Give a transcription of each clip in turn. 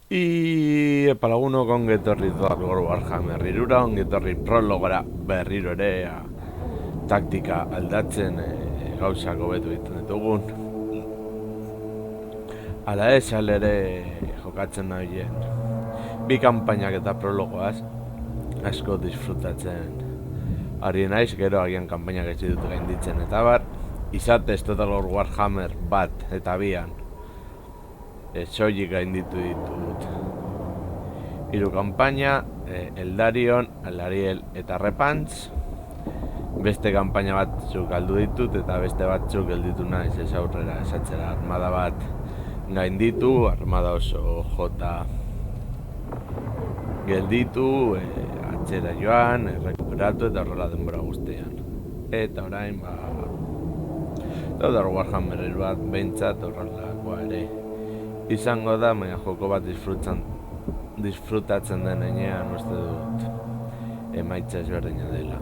Epalaguno ongetorri Dark Warhammer irura, ongetorri prologora berriro ere taktika aldatzen gauzak hobetu egiten ditugun. Ala ez, ere jokatzen nahien bi kanpainak eta prologoaz asko disfrutatzen ari naiz, gero agian kanpainak ez ditut gainditzen eta bar, izatez Total Warhammer bat eta bian soilik gainditu ditut hiru kanpaina, Eldarion, Alariel eta Repantz. Beste kanpaina batzuk galdu ditut eta beste batzuk gelditu naiz ez aurrera esatzera. Armada bat gainditu, armada oso jota gelditu, atzera joan, rekuperatu eta horrela denbora guztian. Eta orain, Total Warhammer bat behintzat horrelakoa ere izango da, baina joko bat disfrutatzen den enean uste dut emaitza ezberdina dela.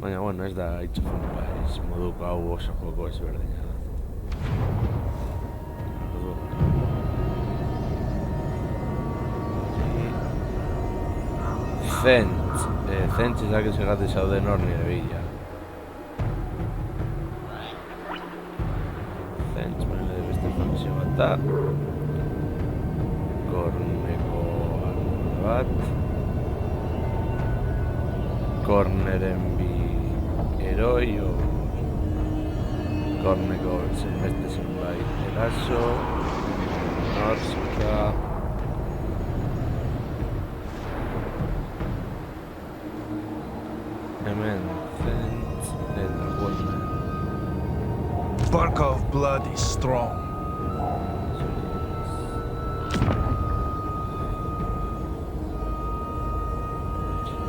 Baina, bueno, ez da Age of Empires moduko hau oso joko ezberdina da. Zentz izak ezagati zauden hor nire bila. Zentz bere beste fakzio bat da. Korneko armada bat. Korneren bi heroi Korneko beste zenbait eraso, Norska. Hemen Zentz eta Wolmer. Barkov blood is strong.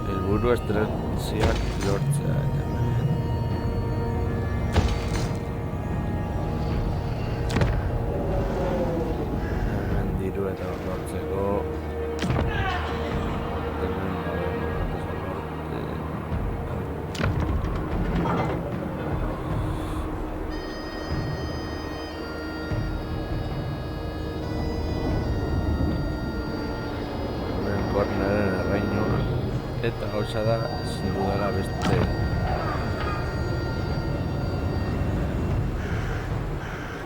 Helburu estreziak lortzea eta hemen. Hemen diru eta lortzeko. Hemen Korneren errainua. Eta gauza da, ezin dudala beste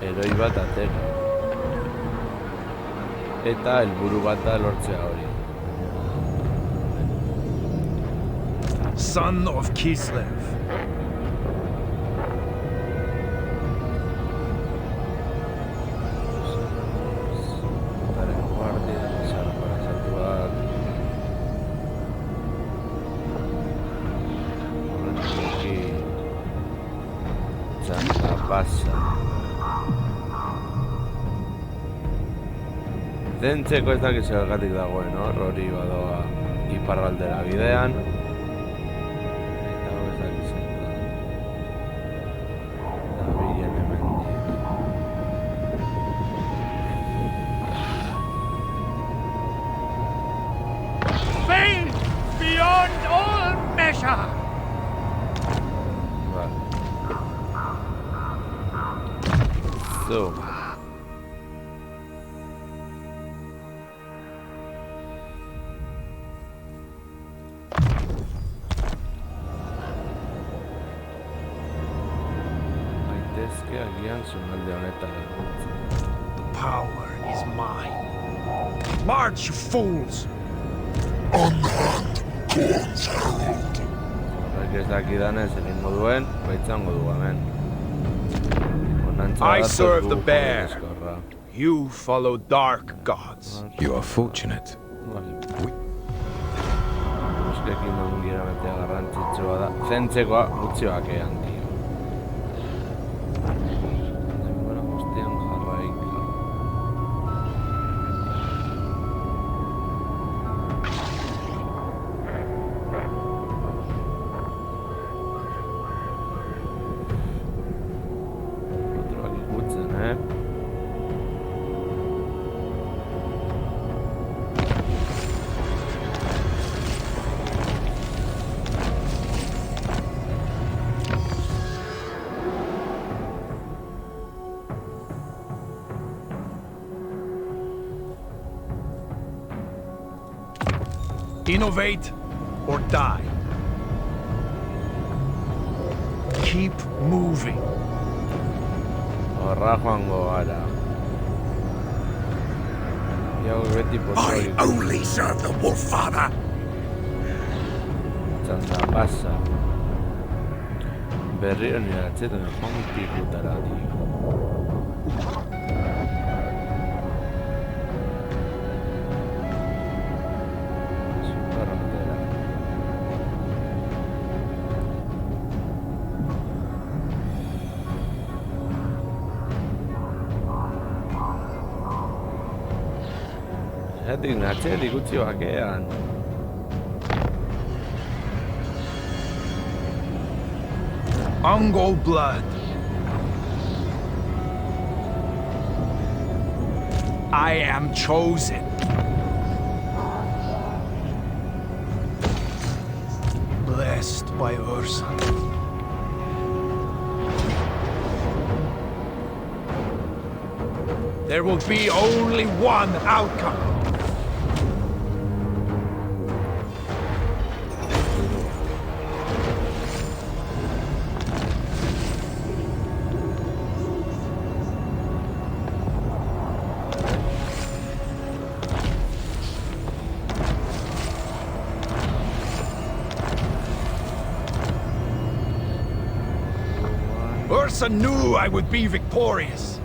heroi bat atera. Eta helburu bat da lortzea hori. Son of Kislev. Zentzeko ez dakiz zergatik dagoen hori badoa iparraldera bidean. Eta ez dakiz da bilen hemendik. Faith beyond all measure! Vale. So. Power is mine. March, you fools! Unhand Khorne's herald. Horrek ez dakidanez egingo duen, baitzango du hemen. I serve the bear. You follow dark gods. You are fortunate. Euskekin ongira betea garrantzitsua da. Zentzekoa gutxi bakean, tio. Denbora guztian jarraika. Otroak ikutzen, Innovate or die. Keep moving. Horra joango gara. Jau beti I pozorik only serve the wolf father. txanda pasa. Berriro nire atzetan joan pikutara, tío. Superrotera. Zeratik natxerik utzi bakean. Ungo blood. I am chosen. Blessed by Ursa. There will be only one outcome. Ursa knew I would be victorious.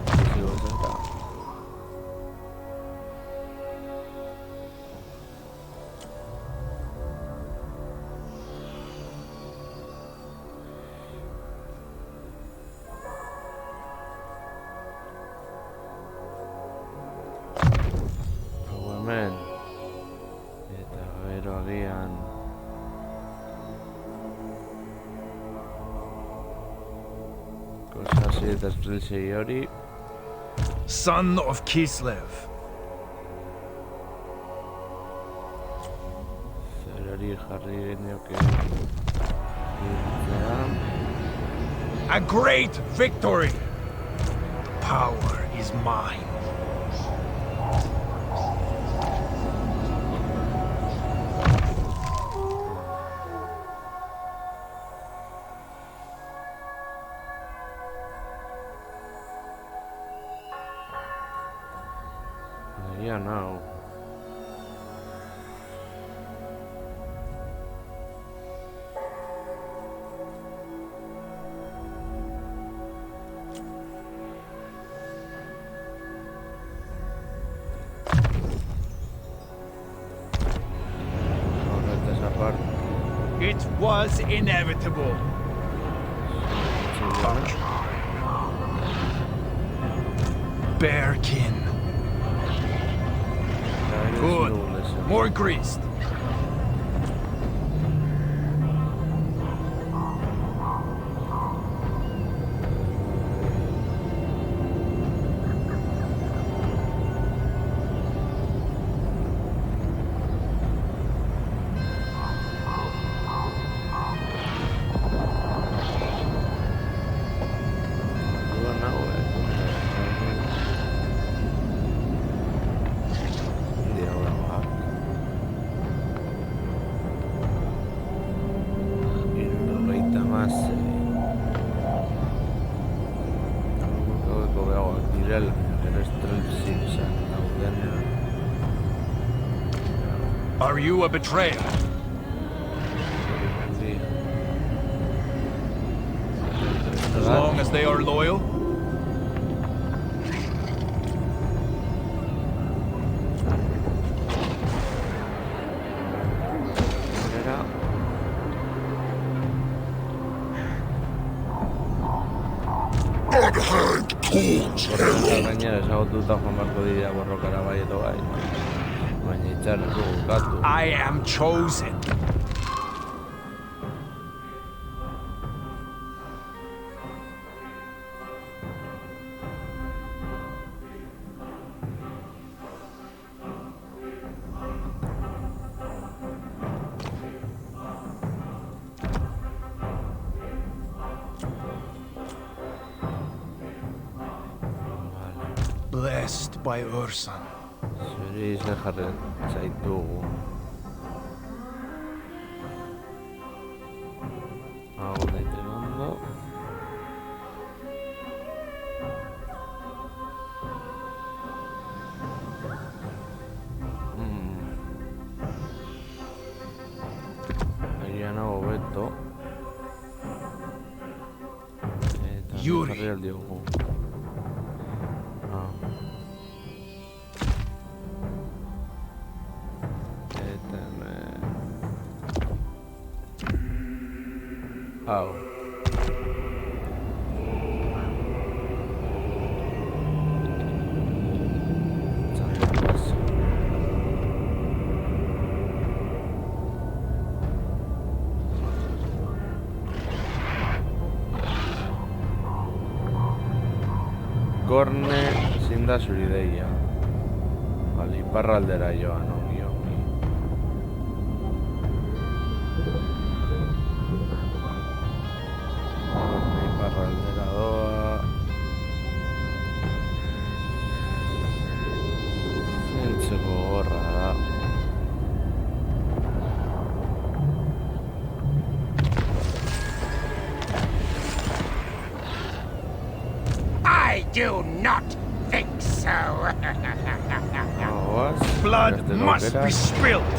Hemen. Eta gero agian. Kosasi eta estrilzei hori. Son of Kislev. Zerari jarri genioke. Irtzea. A great victory. Power is mine. Yeah, now. Ahora esa parte. It was inevitable. Bearkin. Good. More greased. Are you a betrayer? As long as they are loyal? Unhand corns herald. Gainera ezagututa joan beharko dira borrokara bai edo bai. Baina itxar ez dugu bukatu. I am chosen. Blessed by Ursa. Zuri izle jarri zaitugu. Hago daiteke ondo. Agian hau hobeto. Eta Yuri. jarri aldiogu. Eta hemen... Hau. Txandas. Gorne ezin da zuri deia. Bale, iparraldera joan, ongi, ongi. Gorne iparraldera doa. Zentzeko gorra da. I do not think so. Aguas. Blood Beste must aukera. be spilled.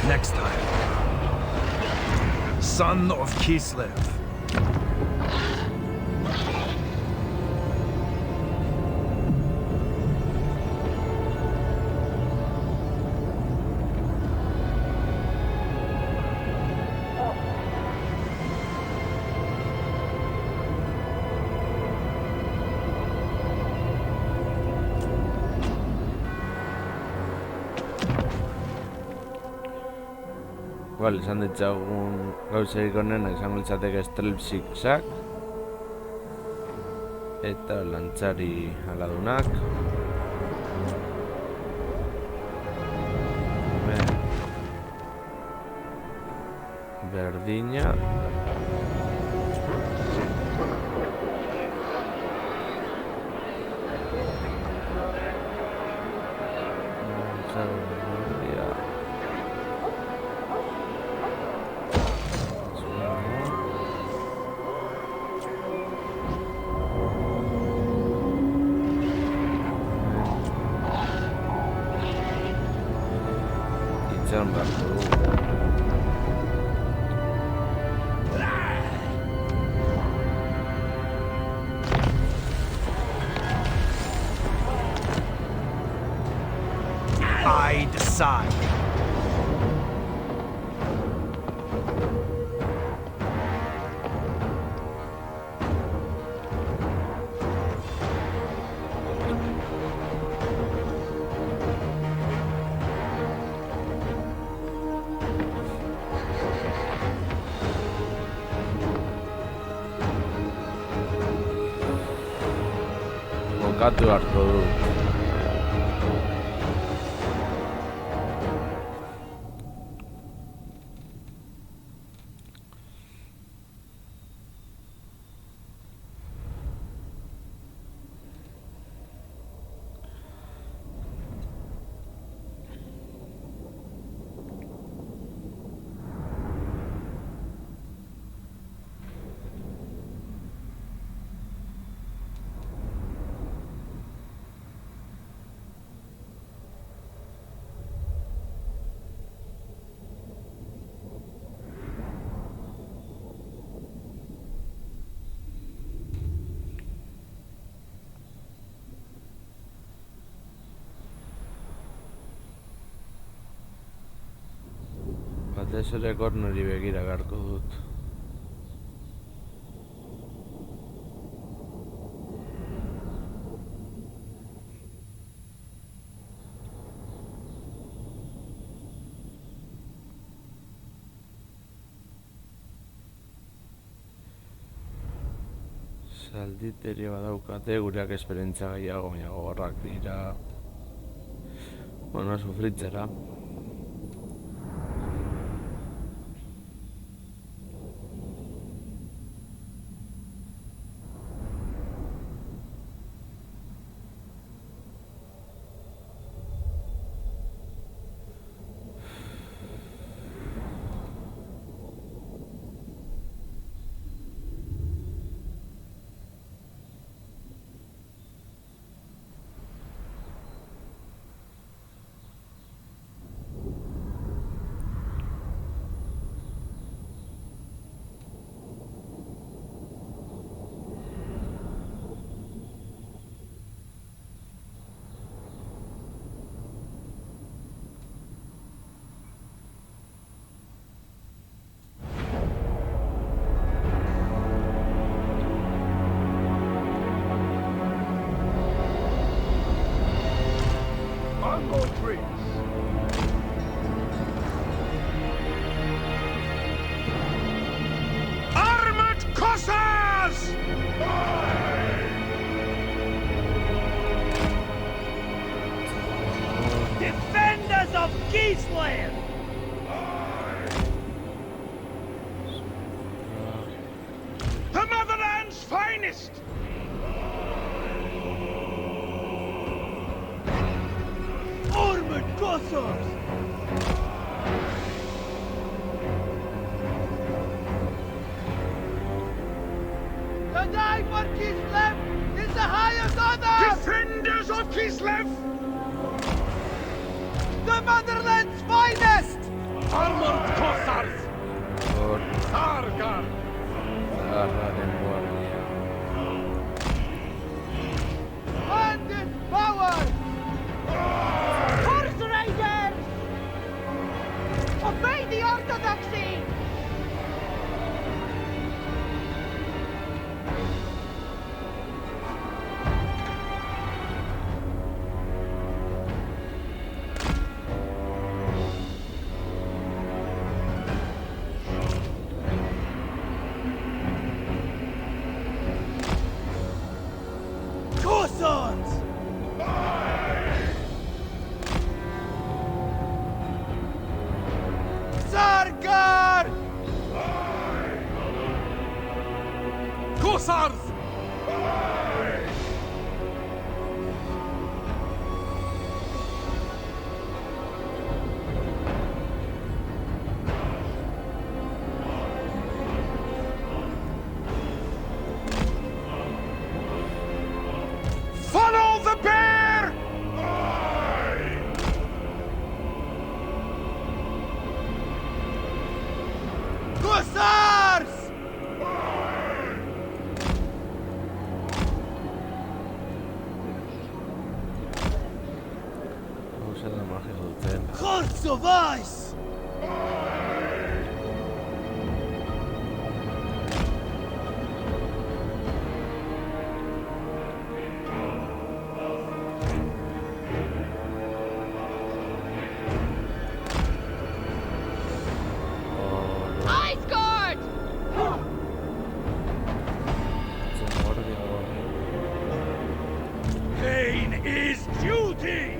Next time. Son of Kislev. Bale, esan ditzagun gauzarik onena izango litzateke Stealth Zigzag eta lantzari aladunak. Hemen berdina. Lantzari berdia. Itxaron beharko dugu. I decide. Bokatu beharko dut. Batez ere Gorneri begira beharko dut. Zalditeria badaukate, gureak esperientzia gehiago, baina gogorrak dira. Bueno, sufritzera. Kislev! The motherland's finest! Armored Kossars! To die for Kislev is the highest honor! Defenders of Kislev! The motherland's finest! Armored Kossars! Por Sargar! Zaharren guardia. Bandit power! Horse Raiders! Obey the Orthodoxy! Corsons! Sargar! Kossars! Follow the bear! Kossars! Usa la magia duten. Hearts of ice! Ice Guard! Pain is duty!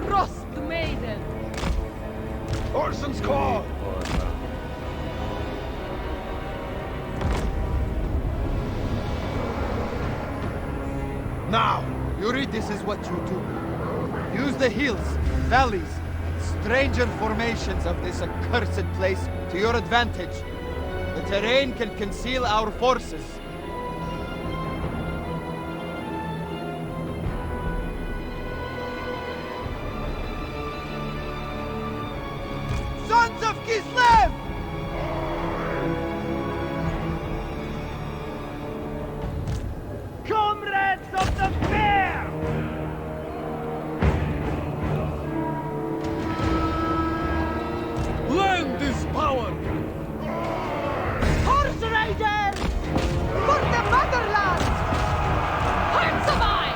Frost Maiden! Orson's call! Now, Yuri, this is what you do. Use the hills, valleys, stranger formations of this accursed place to your advantage. The terrain can conceal our forces. Sons of Kislev! Comrades of the bear! Land is power! Horse Raiders! For the motherland! Hearts of Ice!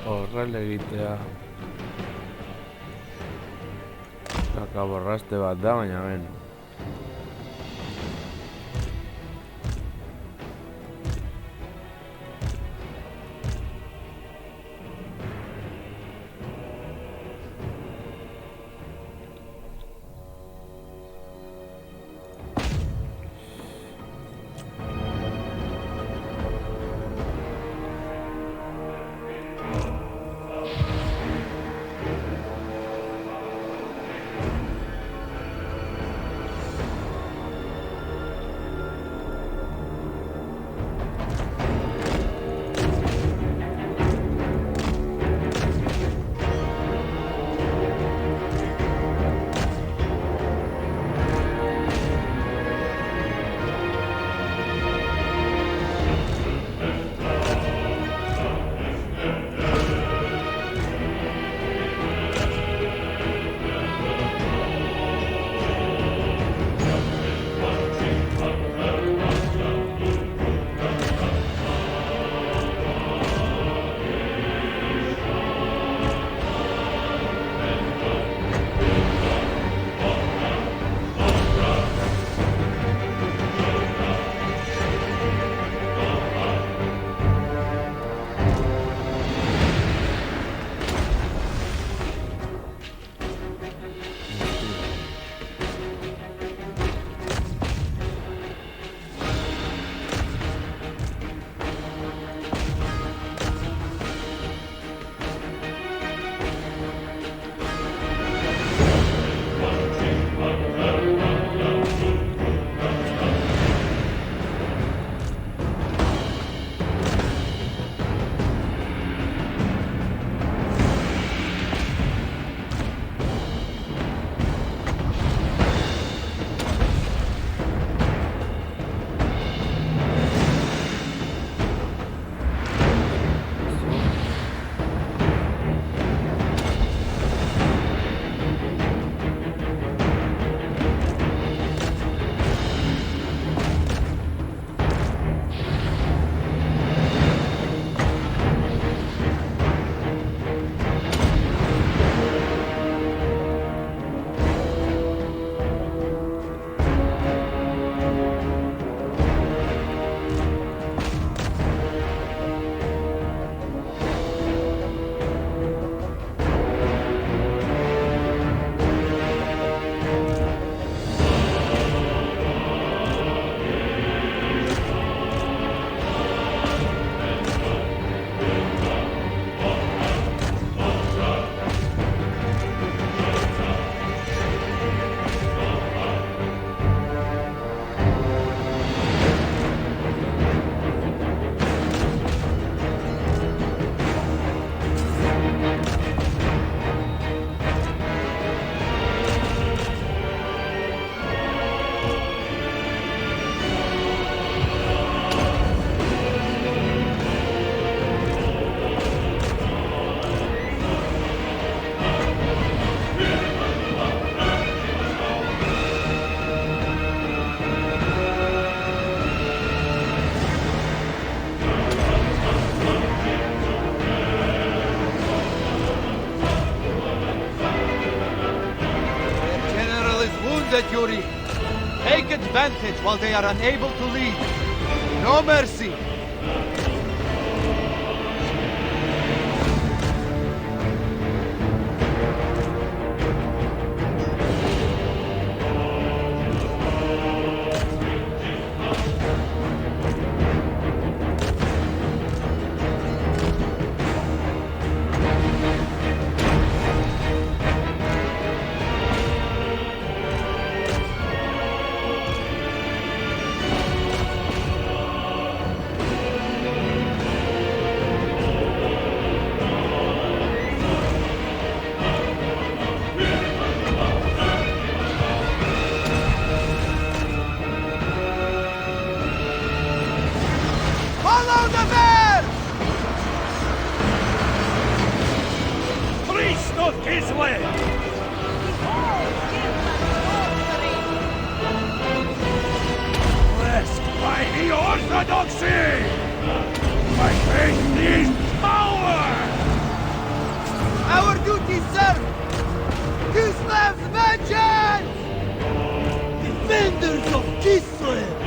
Horrela egitea. Kakaborraste bat da, baina ben. take advantage while they are unable to lead. No mercy. Follow the bear! Priest of Kislev! Blessed by the Orthodoxy! My faith is power! Our duty served! Kislev's vengeance! Defenders of Kislev!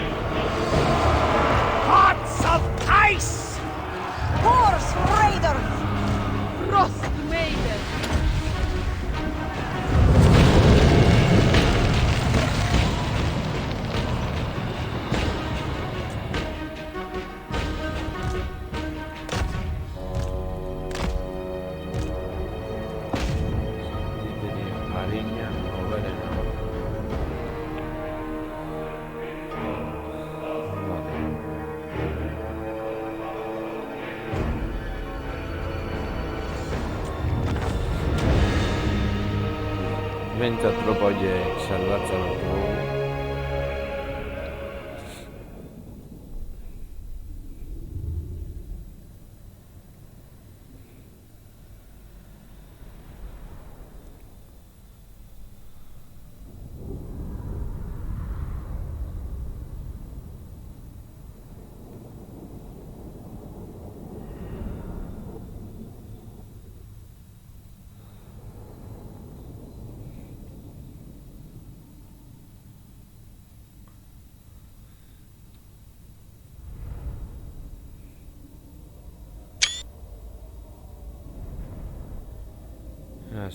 Hearts of ice! Horse raiders! Frost Maiden! Ariña, Oberena. Behintzat tropa horiek salbatzen dugu.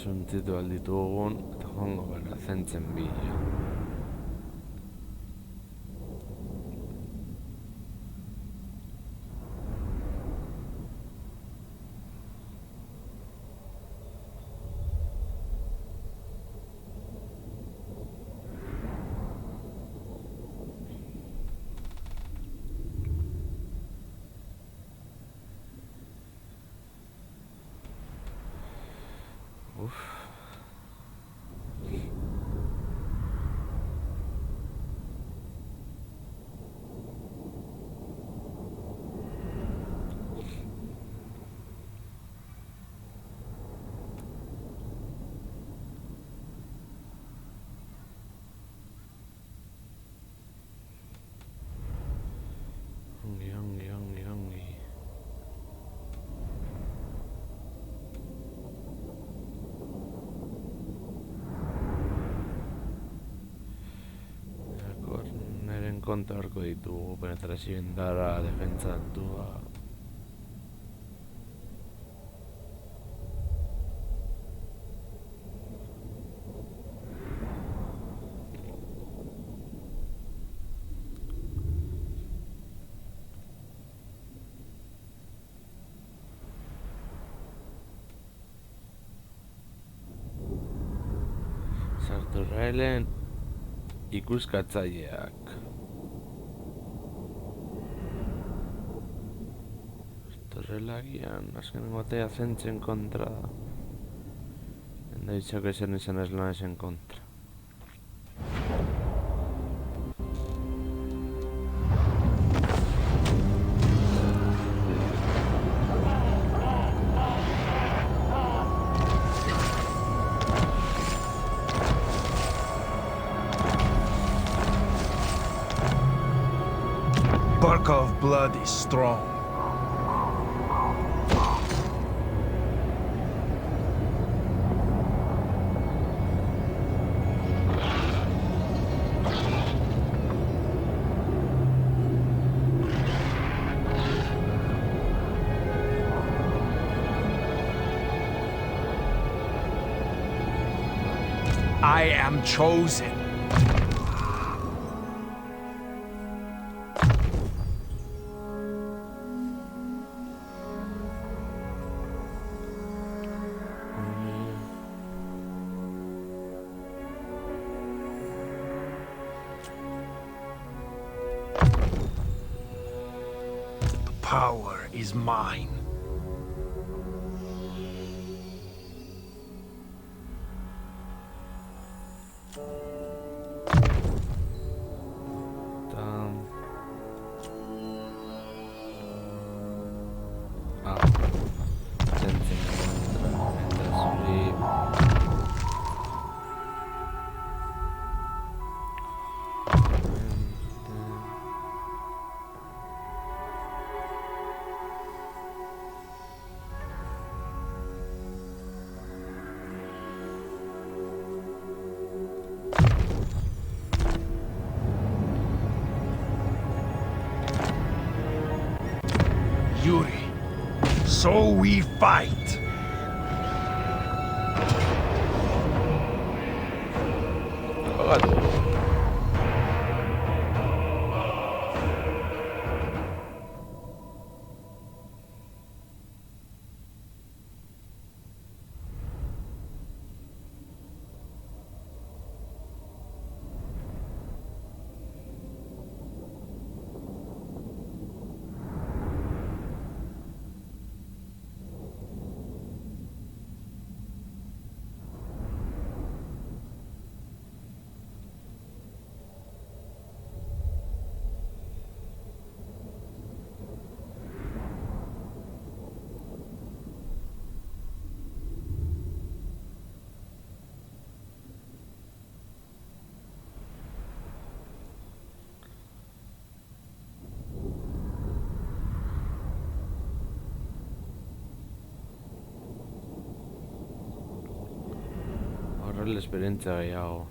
Suntzitu alditugun eta joango gara zentzen bila. Ongi. Neren kontra harko ditugu, penetrazio indara, defentsa altua. Sarturrailen ikuskatzaileak. Torrelagian, azken gotea zentzen kontra da. Enda dicho que zen izan eslan esen kontra. Barkov blood is strong. I am chosen. The power is mine. Tam. A. Sensing. Enter sleep. Yuri. So we fight. Juega tú. Horrela esperientzia gehiago.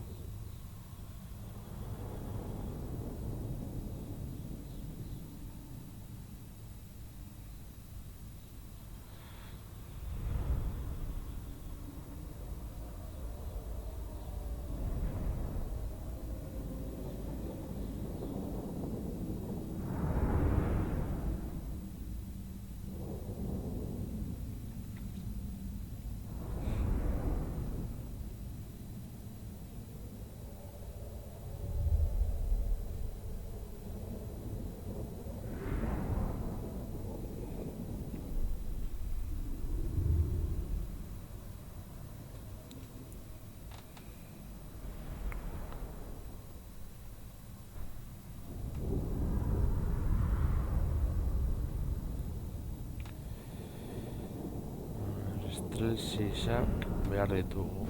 Estrelsisak behar ditugu.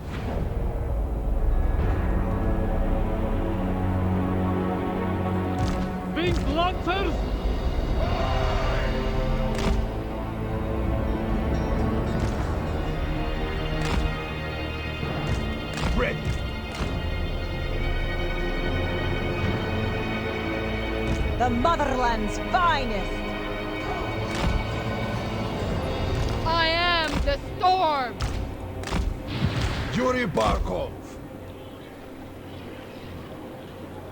Pink Lancers! Ready. The motherland's finest! I am the storm! Yuri Barkov.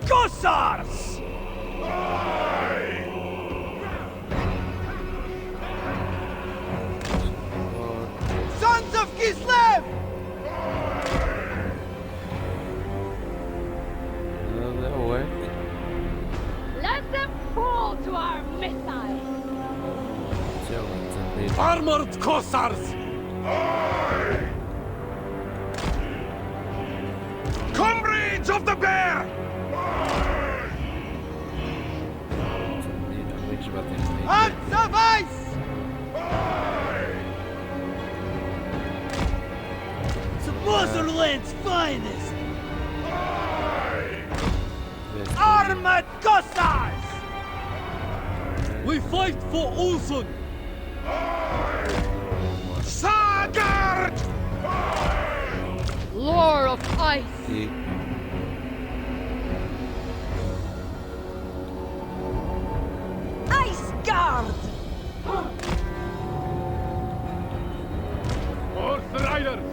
Kossars! Sons of Kislev! Let them fall to our missiles! Armored Kossars! Comrades of the Bear! Hearts of ice! The motherland's finest! Armored Cossars! We fight for Ulson! Sagard! Lore of ice! Ice Guard! Horse Riders!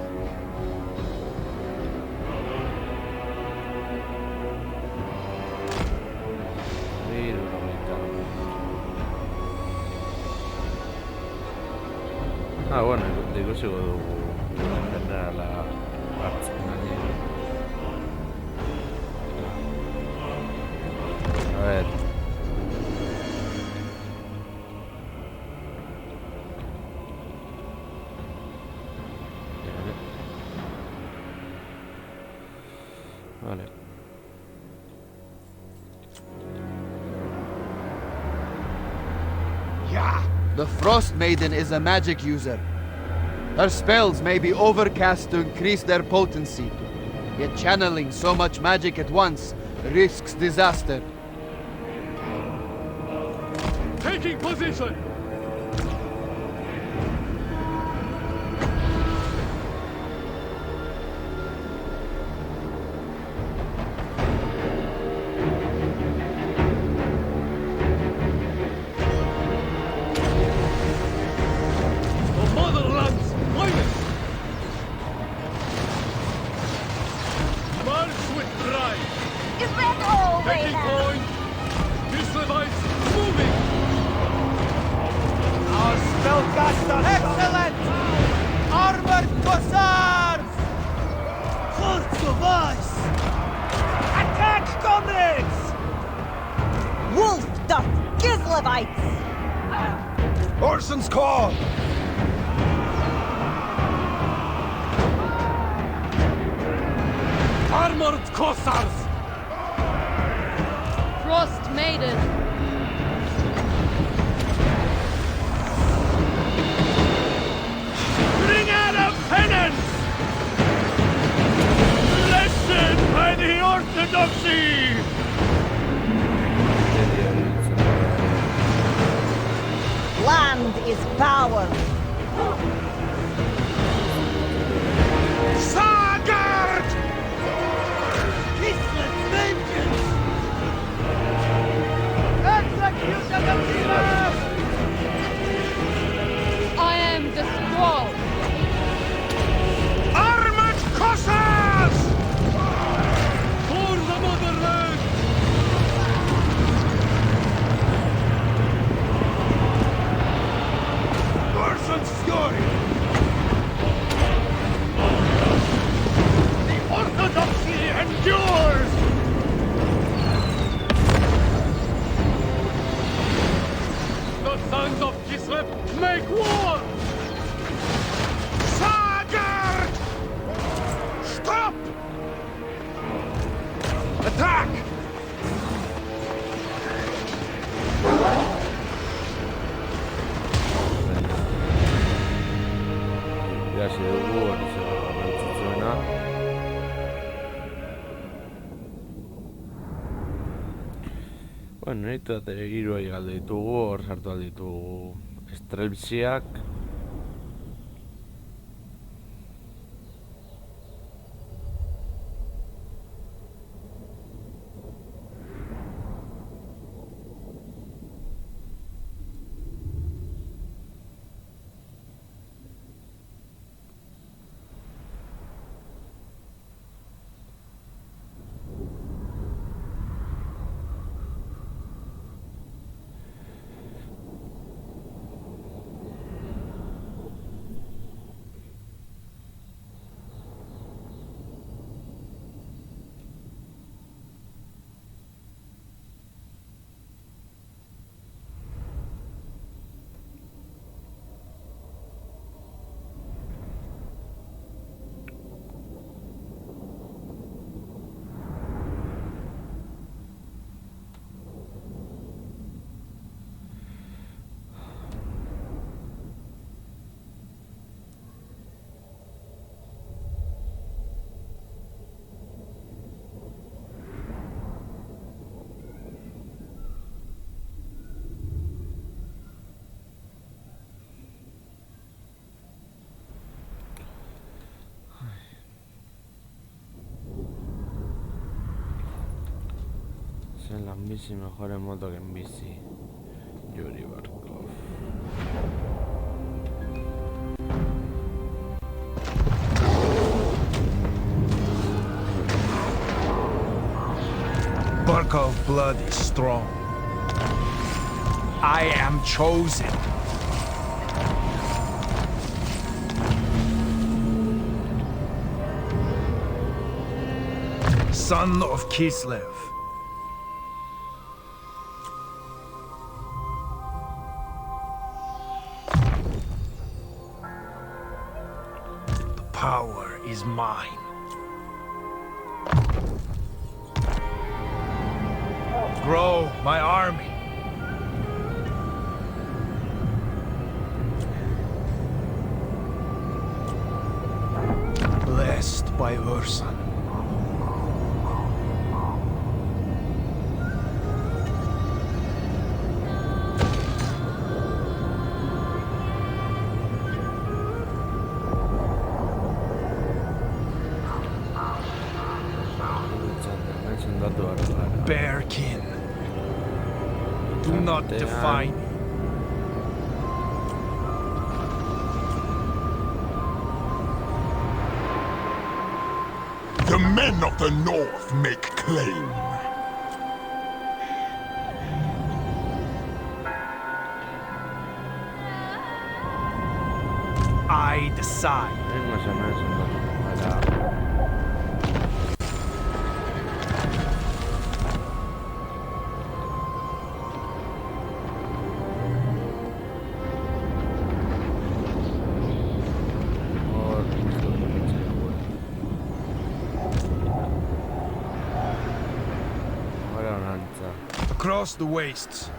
Bueno, ikusiko dugu generala hartzen ari. A ver. Vale. Yeah! The Frost Maiden is a magic user. Her spells may be overcast to increase their potency, yet channeling so much magic at once risks disaster. Taking position! The motherland's finest! March with pride! Is that all they Taking have? point! Kislevites moving! Our spellcaster! Excellent! Armored Cossars! Hearts of ice! Attack, comrades! Wolf Duck Kislevites! Orson's call! Armored Cossars! Frost Maiden. Bring out a penance! Blessed by the Orthodoxy! Land is power. Sagard! Kislet's vengeance! Execute the killer! I am the Squall. Armored Cossars! For the motherland! Orson's fury! The Orthodoxy endures! The sons of Kislev make war! Sagard! Stop! Attack! Irasi dugu, hori zer garrantzitsuena. Bueno, niretu eta hiruai galdu ditugu, hor sartu aldi ditugu Strelpsiak. En la bici mejor en moto que en bici. Yuri Barkov. Barkov blood is strong. I am chosen. son of Kislev. The power is mine. Grow my army. Blessed by Ursun. Bearkin. Do not defy me. The men of the North make claim. I decide. Across the wastes.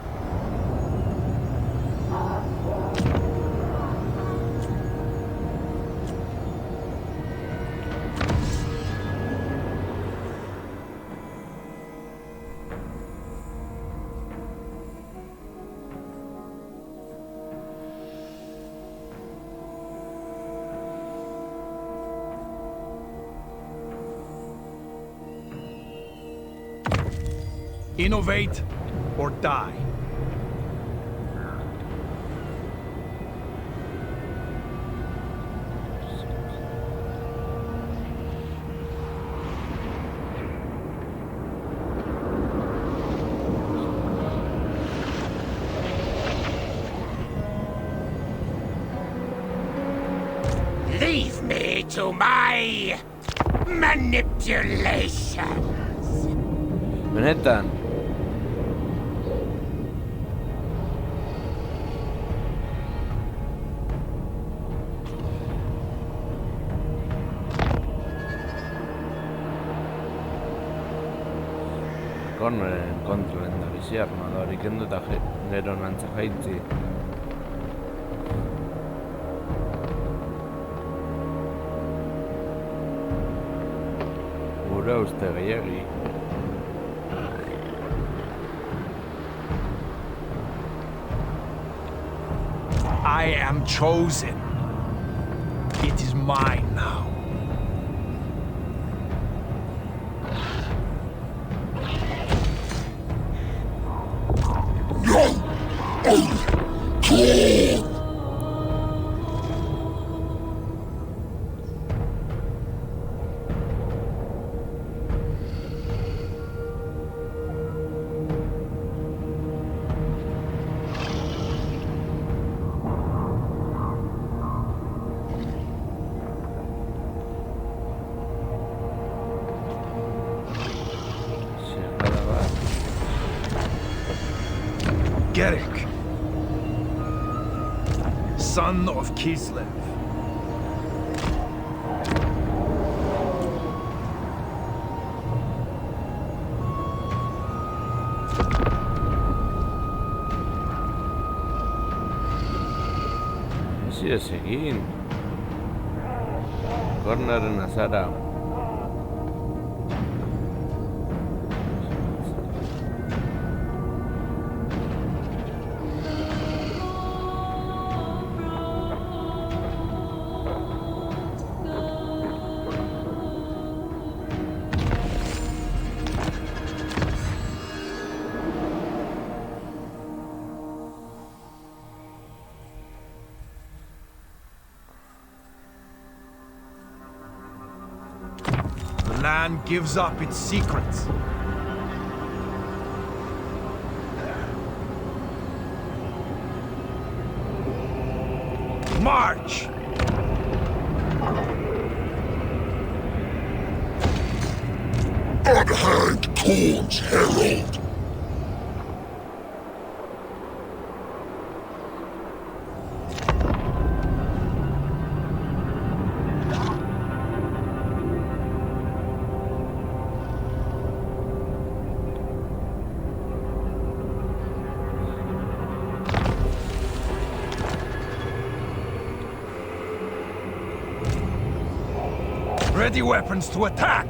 Innovate or die. Leave me to my manipulations. Benetan. Corneren kontrolen da bizi armador ikendu eta gero nantza jaitzi. Gure uste gehiagi. I am chosen. It is mine now. Gerek, son of Kislev. Sigues egin. Corneren azara. The land gives up its secrets. March! Unhanged Corn's herald. Ready weapons to attack!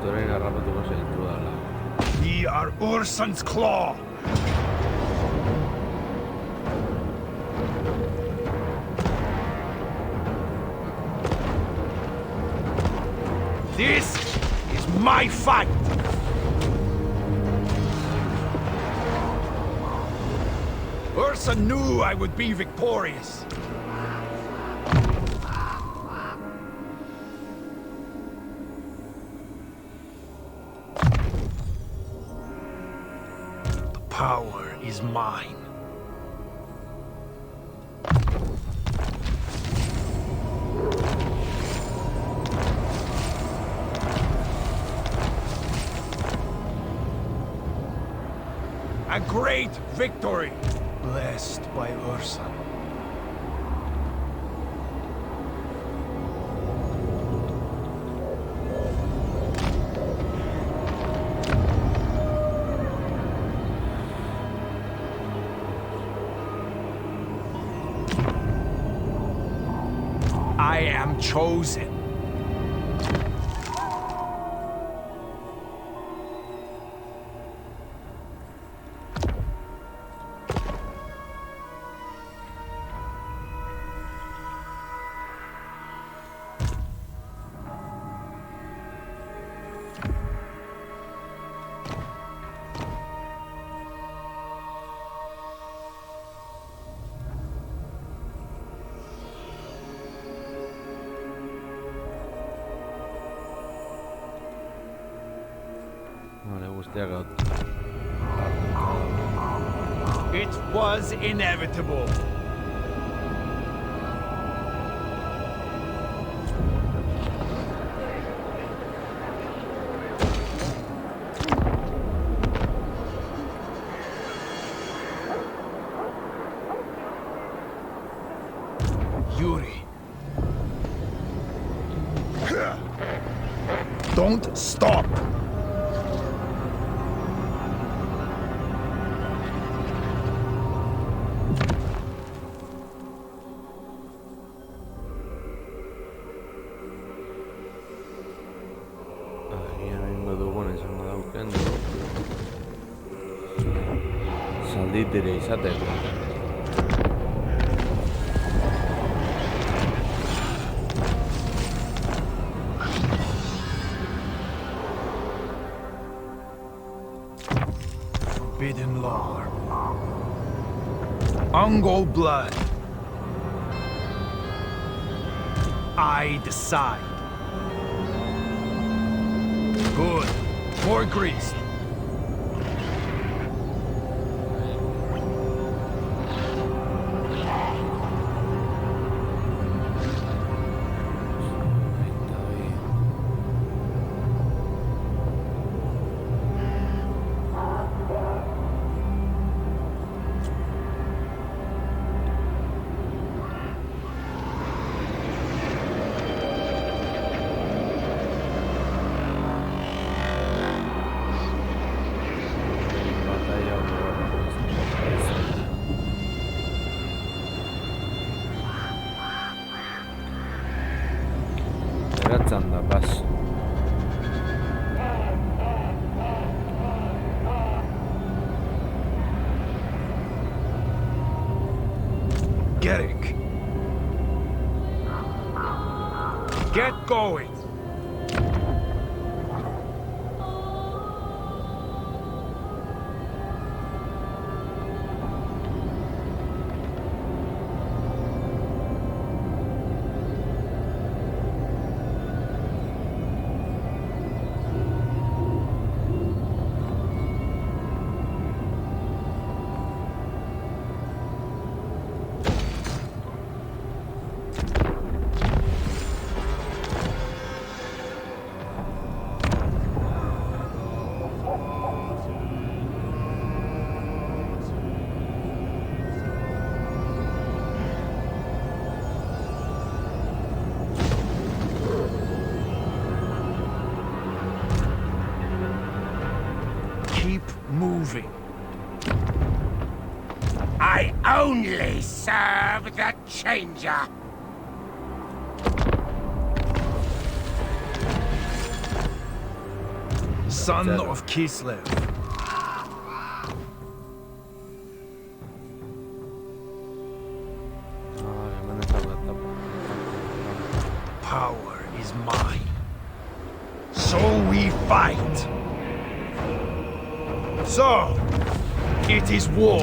Orain harrapatuko zaitu dala. We are Ursun's Claw! This is my fight! Ursa knew I would be victorious. The power is mine. A great victory! Blessed by Ursa. I am chosen. Vale, guztiak gaut. It was inevitable. Yuri. Don't stop! Agian egingo dugun izango dauken du. Zalditire izateko. Forbidden law. Ungol blood. I decide. Good. More grease. Geratzen da, bas. Gerek. Get going. keep moving. I only serve the changer. Son of Kislev. Power is mine. So we fight. So, it is war.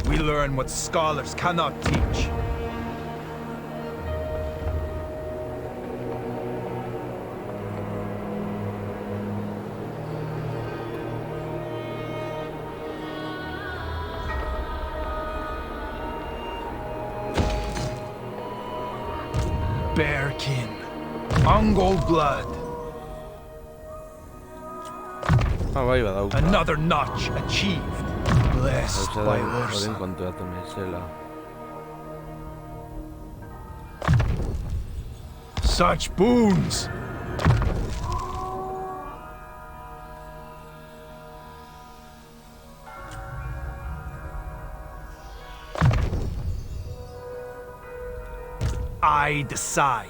We learn what scholars cannot teach. Bearkin. Ungol blood. Bai, badauka. Another notch achieved. Blessed by Horren Ursa. konturatu naizela. Such boons! I decide.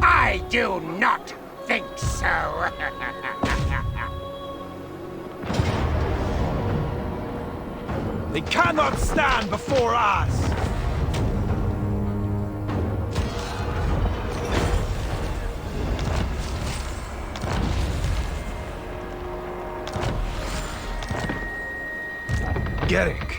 I do not think so. They cannot stand before us! Gerek.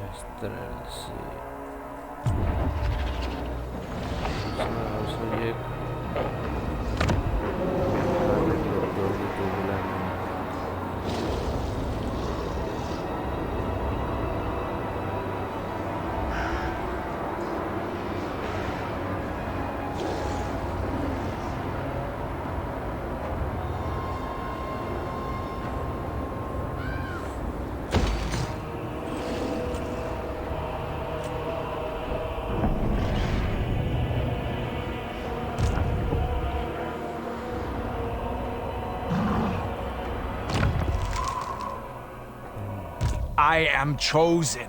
Estrelsi. Horiek. I am chosen.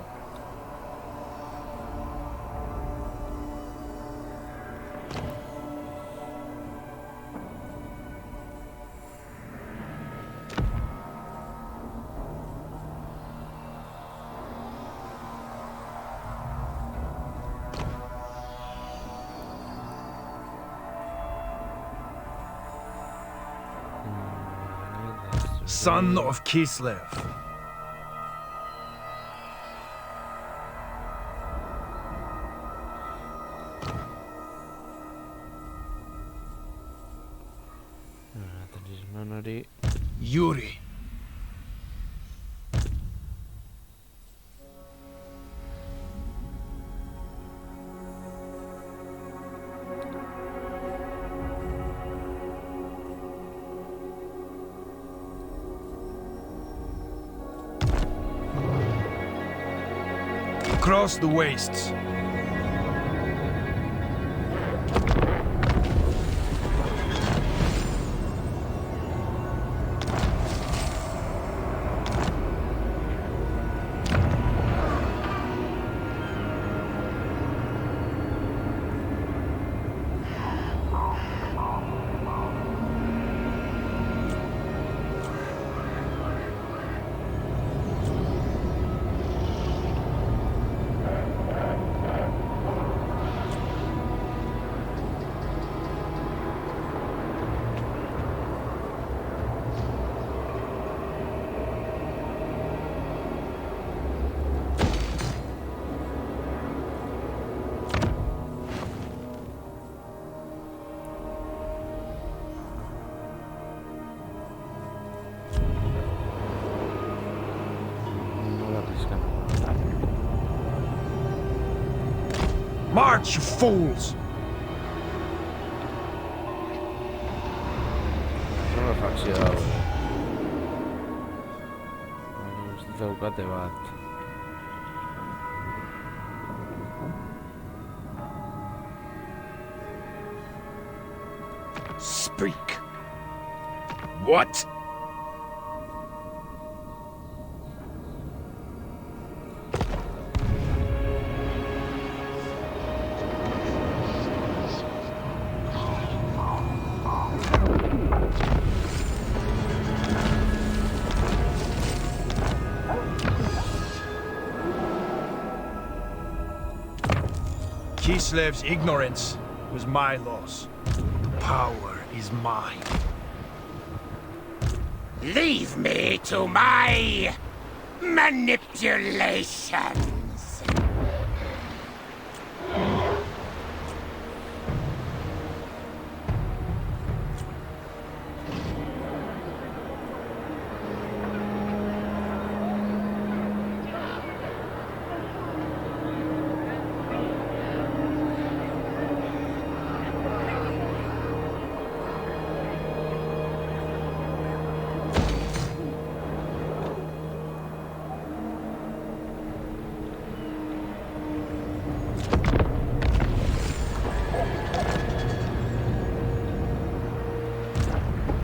Son of Kislev. Talisman hori... Yuri. Across the wastes. March, you fools! No me fakzio dago. Uste daukate bat. Speak. What? Kislev's ignorance was my loss. The power is mine. Leave me to my manipulations.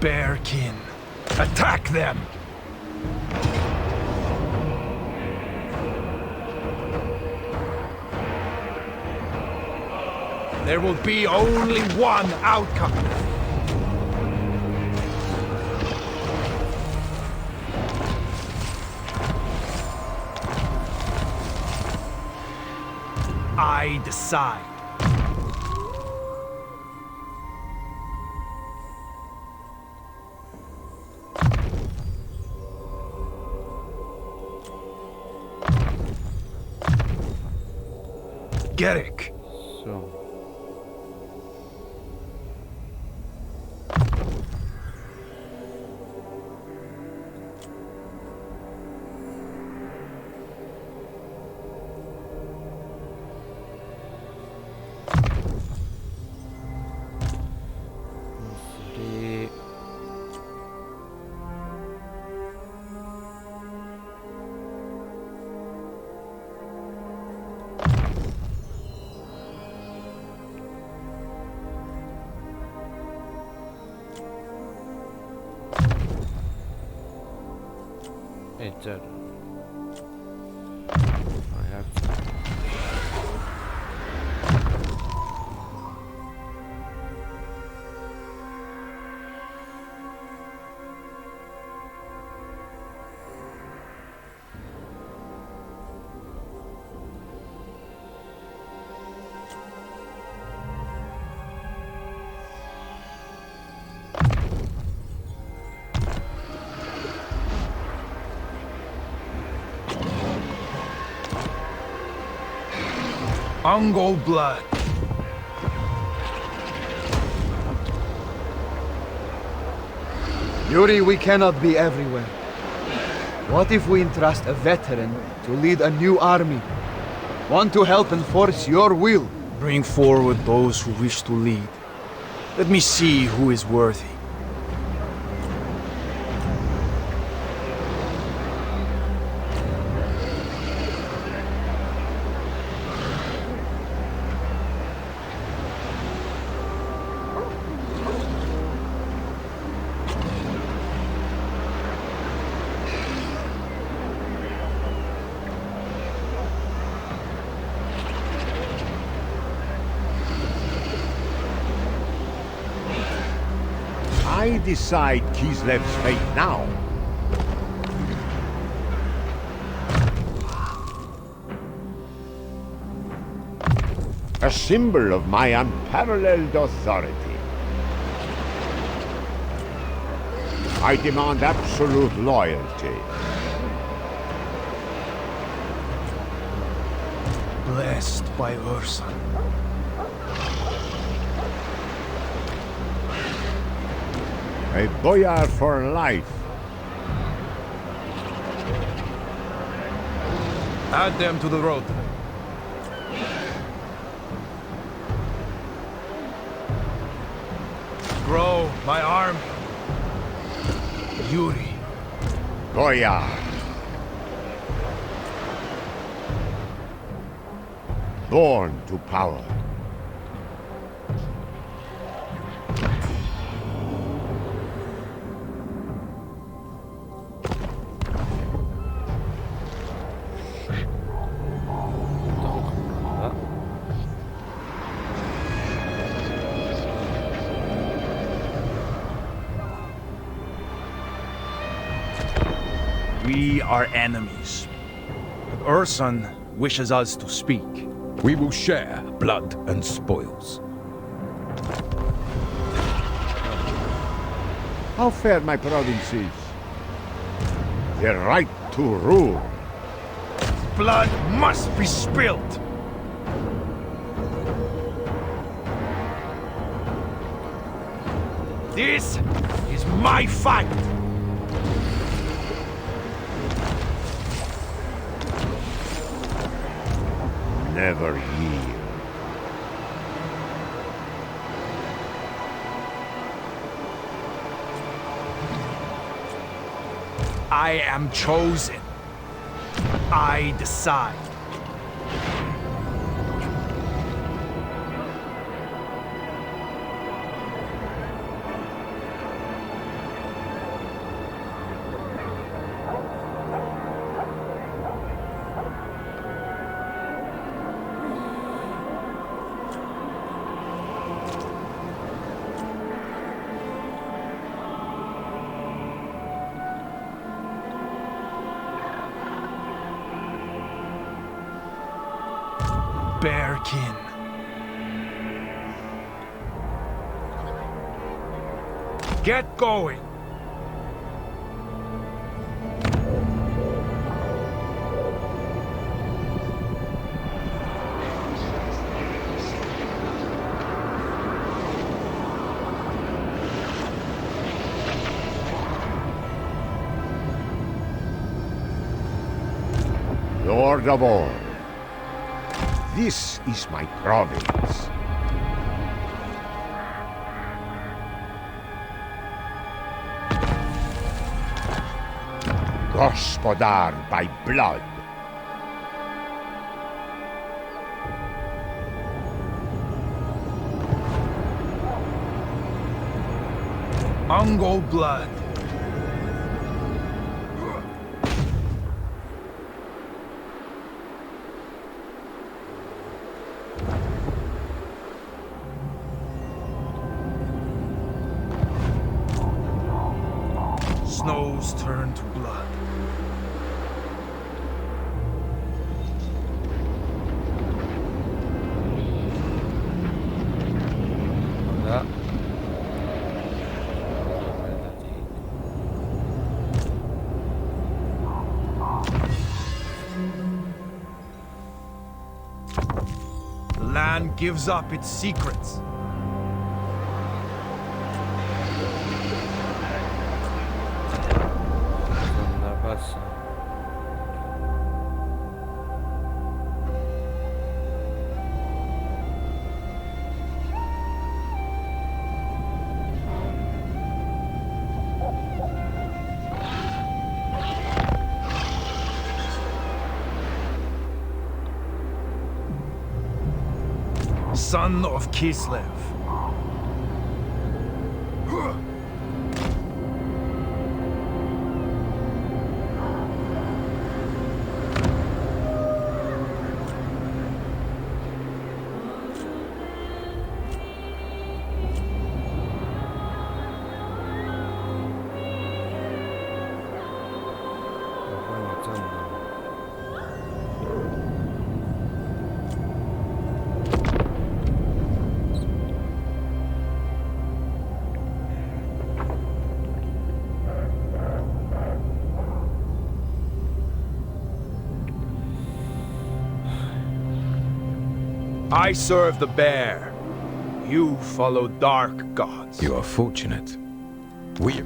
Bearkin. Attack them! There will be only one outcome. I decide. Gerek. So. Three. Enter. I have to. Mongol blood. Yuri, we cannot be everywhere. What if we entrust a veteran to lead a new army? One to help enforce your will? Bring forward those who wish to lead. Let me see who is worthy. I decide Kislev's fate now. A symbol of my unparalleled authority. I demand absolute loyalty. Blessed by Ursun. A boyar for life. Add them to the road. Grow my army. Yuri. Boyar. Born to power. We are enemies. But Ursun wishes us to speak. We will share blood and spoils. How fare my provinces? The right to rule. Blood must be spilled. This is my fight. Never yield. I am chosen. I decide. Bearkin. Get going. Lord of all. This is my province. Gospodar by blood. Mongol blood. Snows turn to blood. Da. The land gives up its secrets. son of Kislev. I serve the bear. You follow dark gods. You are fortunate. We...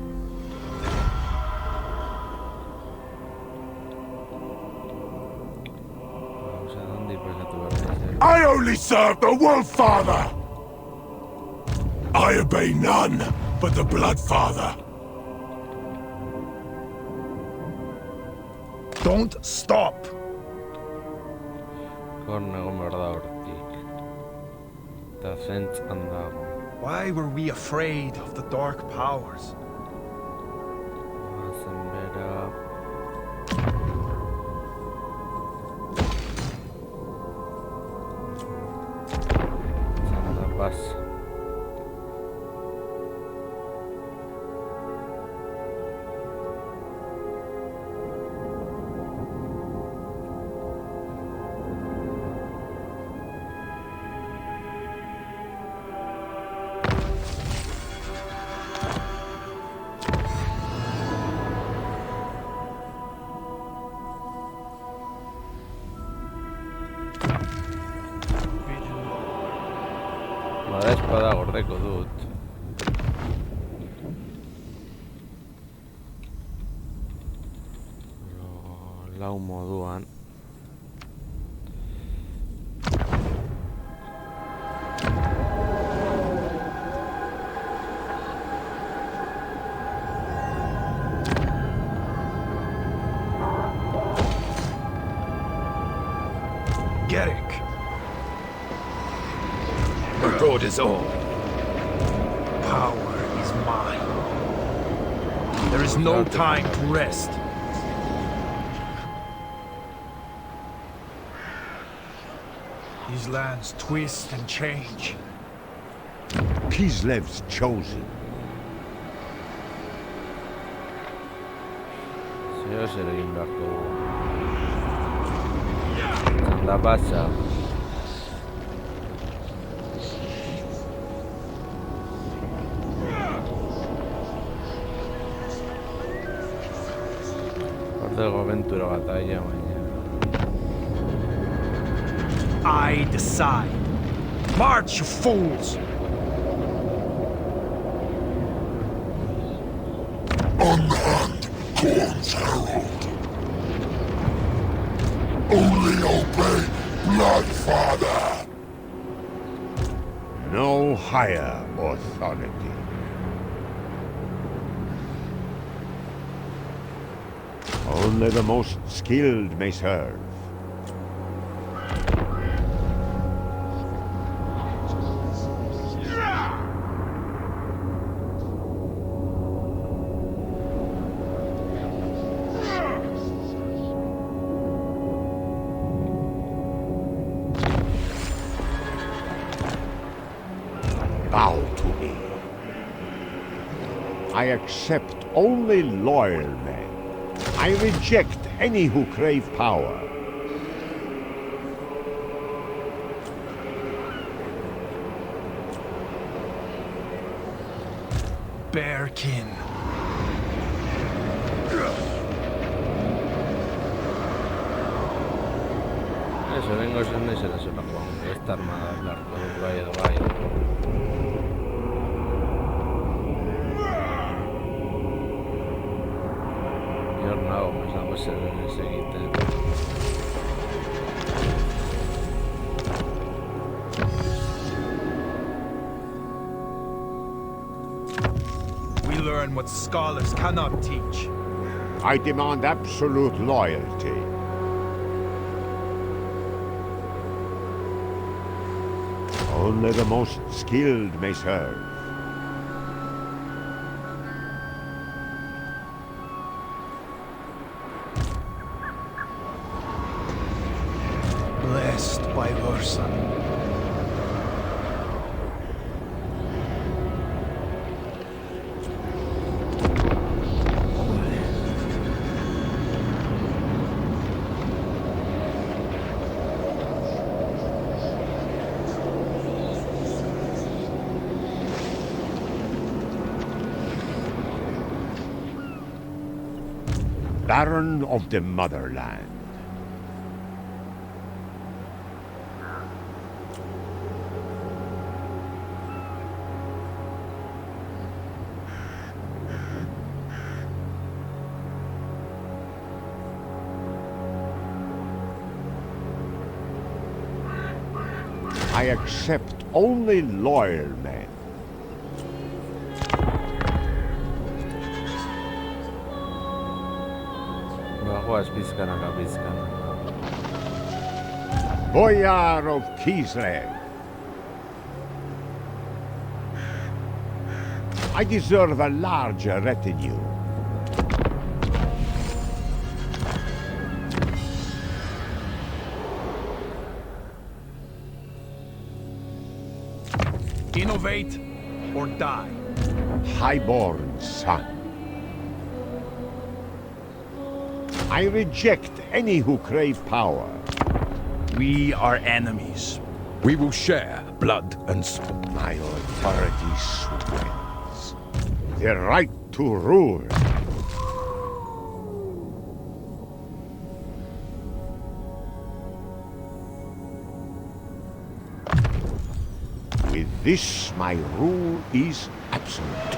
I only serve the Wolf Father! I obey none but the Blood Father. Don't stop! Why were we afraid of the dark powers? Bada espada gordeko dut. Lau moduan. Gerek. The god is all. Power is mine. There is no time to rest. These lands twist and change. Kislev's chosen. Zer egin beharko dugu. Txanda pasa. Hortego aventura batalla, baina. I decide. March, you fools! Unhand Khorne's herald. Only obey Blood Father. No higher authority. Only the most skilled may serve. Bow to me. I accept only loyal men. I reject any who crave power. Bearkin. Eso, vengo zen naizela zelako. Esta armada beharko dut bai edo bai. Hor nago, ez dago zer ez egiten. We learn what scholars cannot teach. I demand absolute loyalty. Only the most skilled may serve. Blessed by Ursa. Baron of the Motherland. I accept only loyal men. Bagoaz pizkanaka pizkan. Boyar of Kislev. I deserve a larger retinue. Innovate or die. Highborn son. I reject any who crave power. We are enemies. We will share blood and spoil. My authority swells. The right to rule. With this, my rule is absolute.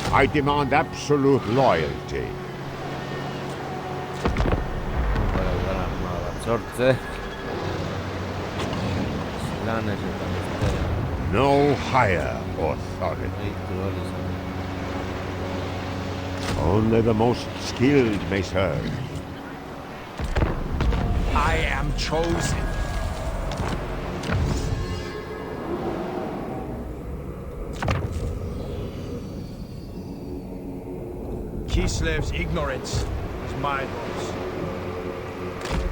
I demand absolute loyalty. Sortze. Lanes eta bestea. No higher authority. Eitu hori zen. Only the most skilled may serve. I am chosen. Kislev's ignorance is my loss.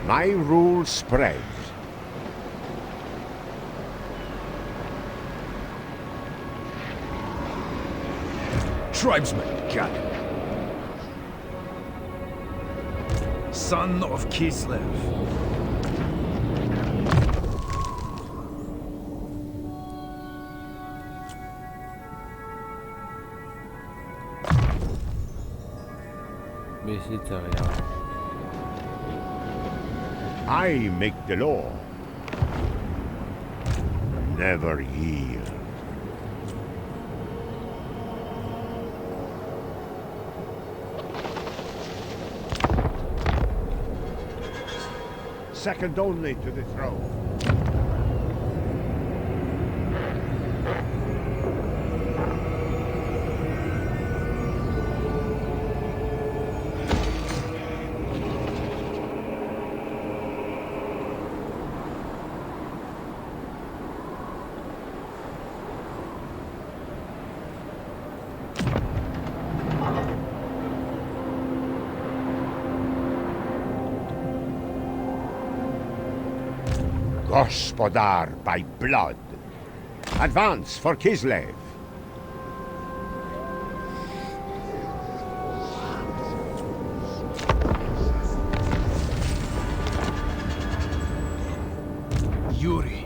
My rule spreads. Tribesman, gather. Son of Kislev. Bizitza gehiago. I make the law. Never yield. Second only to the throne. Gospodar by blood. Advance for Kislev. Yuri.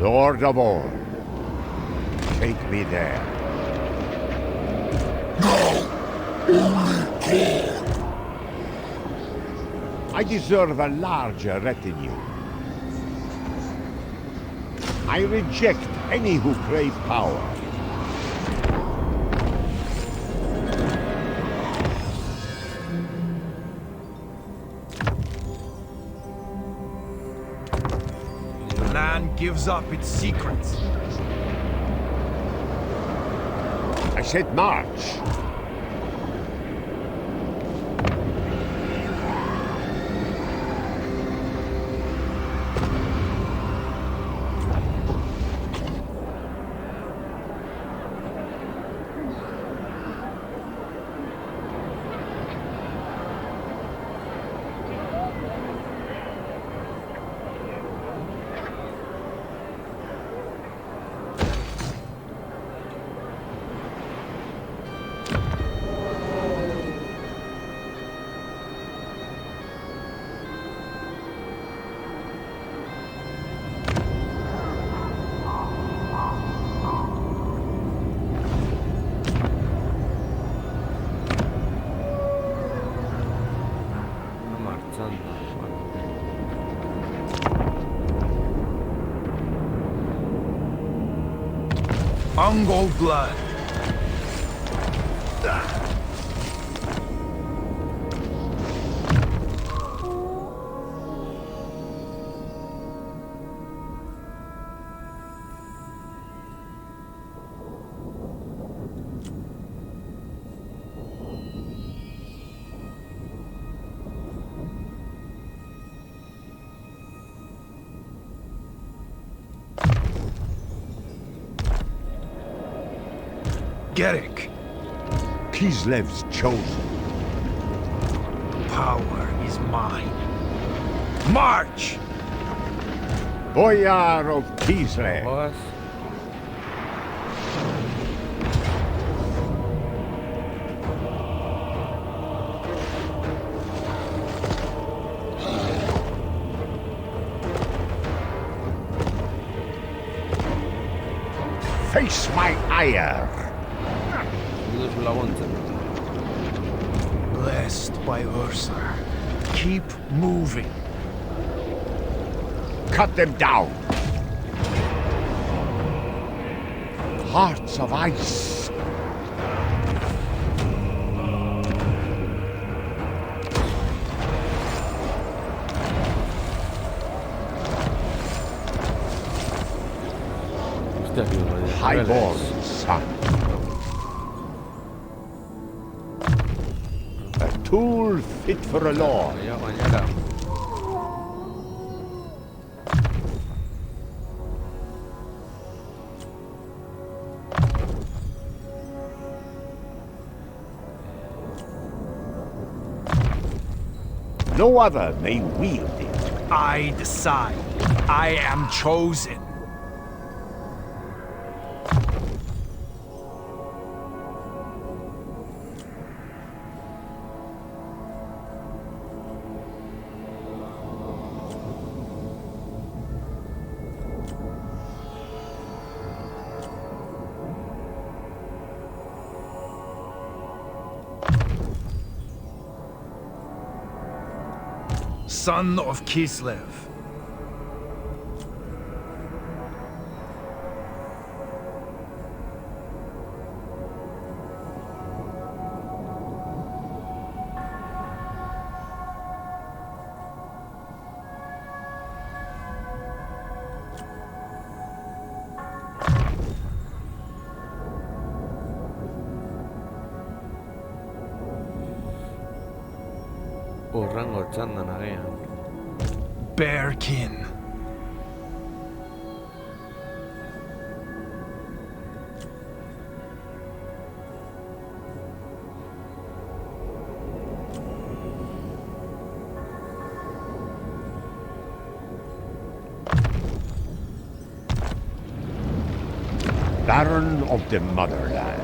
Lord of all, take me there. I deserve a larger retinue. I reject any who crave power. The land gives up its secrets. I said march. Mongol blood. Gerek. Kislev's chosen. Power is mine. March! Boyar of Kislev. What? Face my ire. Blessed by Ursa. Keep moving. Cut them down. Hearts of ice. Highborn son. A tool fit for a lord. Ya mañana. No other may wield it. I decide. I am chosen. Son of Kislev. Urrango txandan agian. Bearkin. Baron of the Motherland.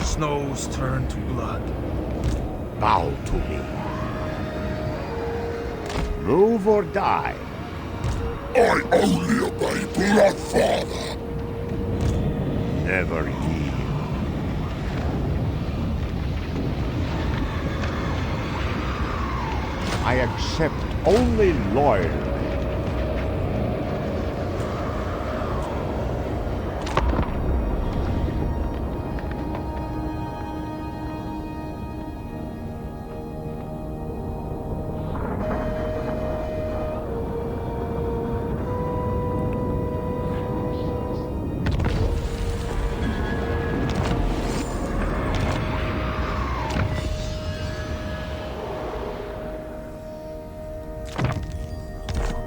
Snows turn to blood. Bow to me. Move or die. I only obey Bloodfather. Never yield. I accept only loyal.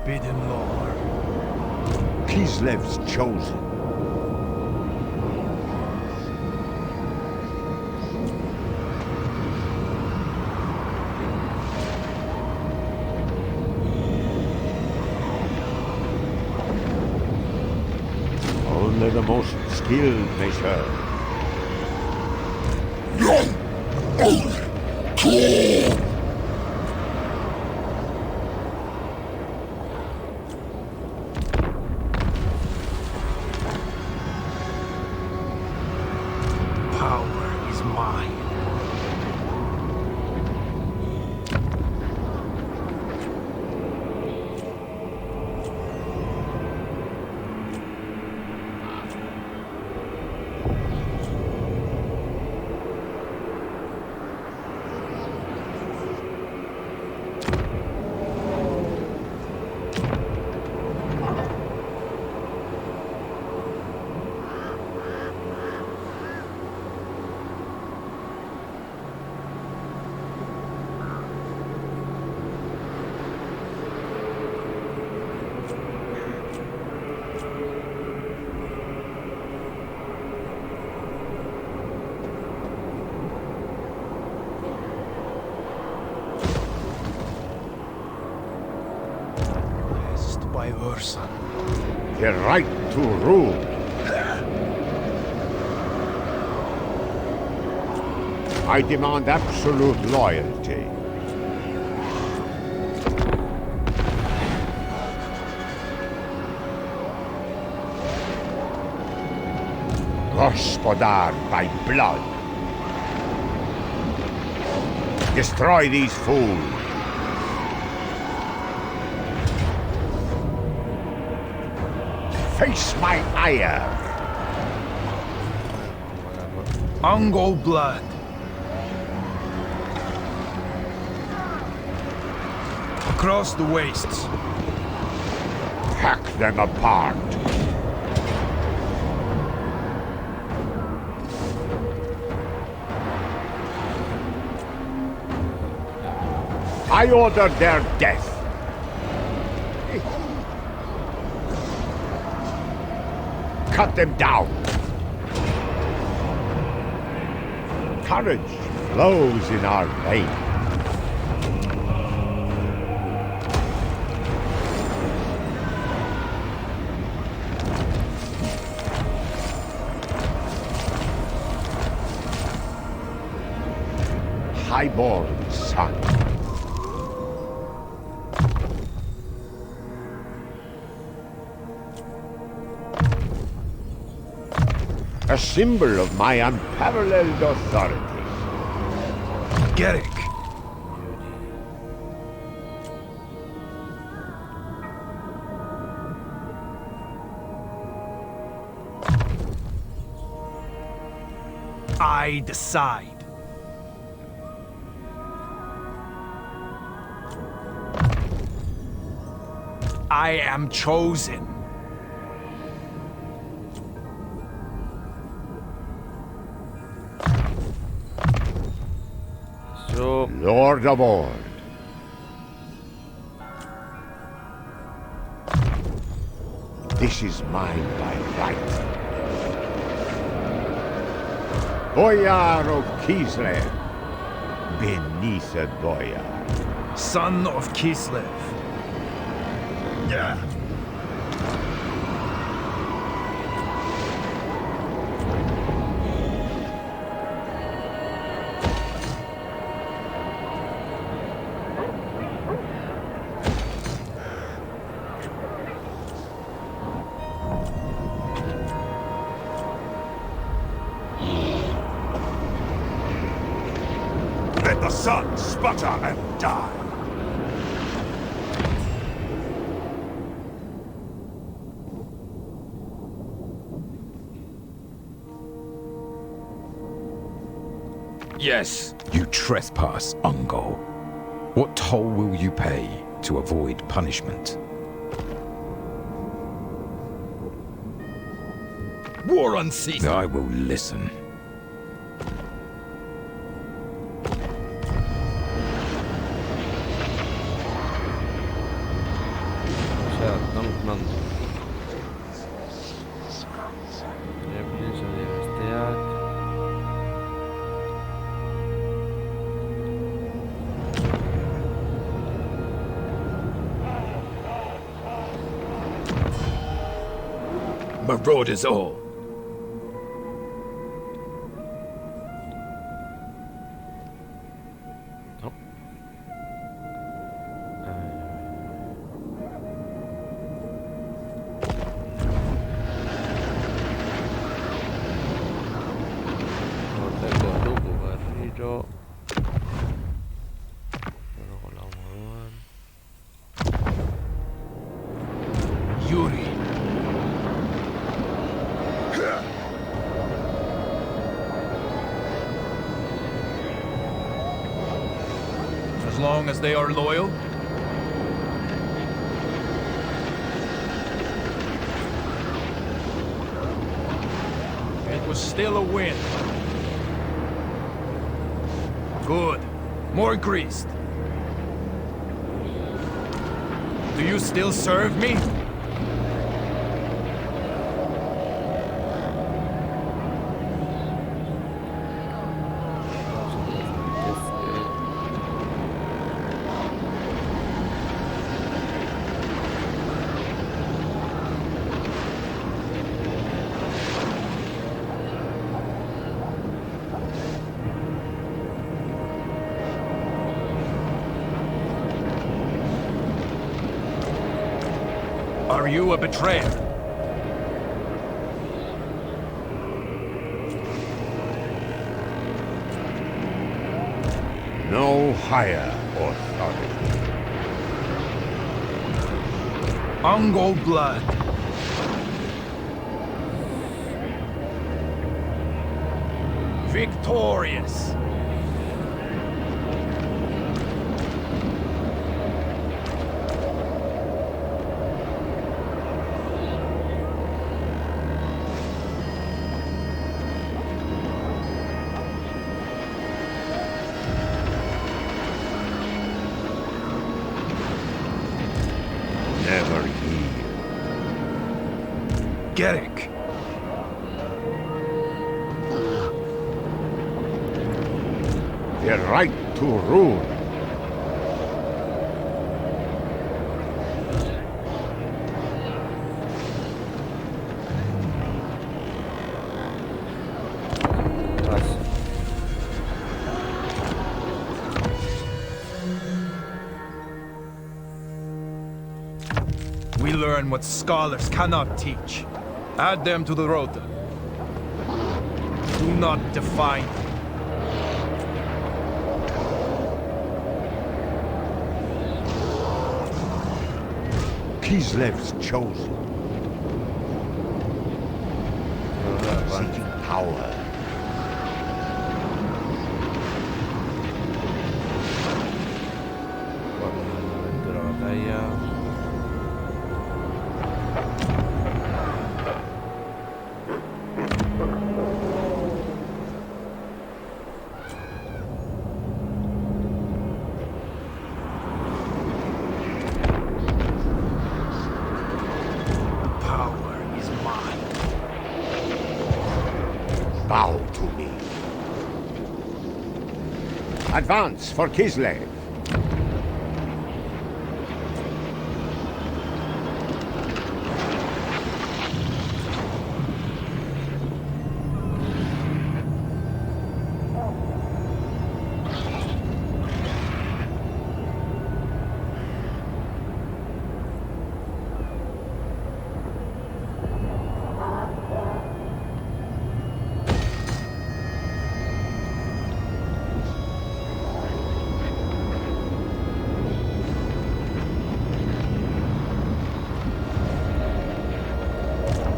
Forbidden lore. Kislev's chosen. Only the most skilled may serve. Power is mine. Blessed by Ursa. The right to rule. I demand absolute loyalty. Gospodar by blood. Destroy these fools. Face my ire. Ungo blood. Across the wastes. Hack them apart. I order their death. Cut them down. Courage flows in our veins. Highborn son. A symbol of my unparalleled authority. Garrick. I decide. I am chosen. Lord aboard. This is mine by right. Boyar of Kislev. Beneath a Boyar. Son of Kislev. Yeah. Let the sun sputter and die. Yes, you trespass, Ungol. What toll will you pay to avoid punishment? War unceasing. I will listen. Marauders all. Yuri. As long as they are loyal. It was still a win. Good. More greased. Do you still serve me? Are you a betrayer? No higher authority. Ungol blood. Victorious. Never yield. Gerek. The right to rule. We learn what scholars cannot teach. Add them to the rota. Do not define. Kislev's chosen. Seeking power. Advance for Kislev.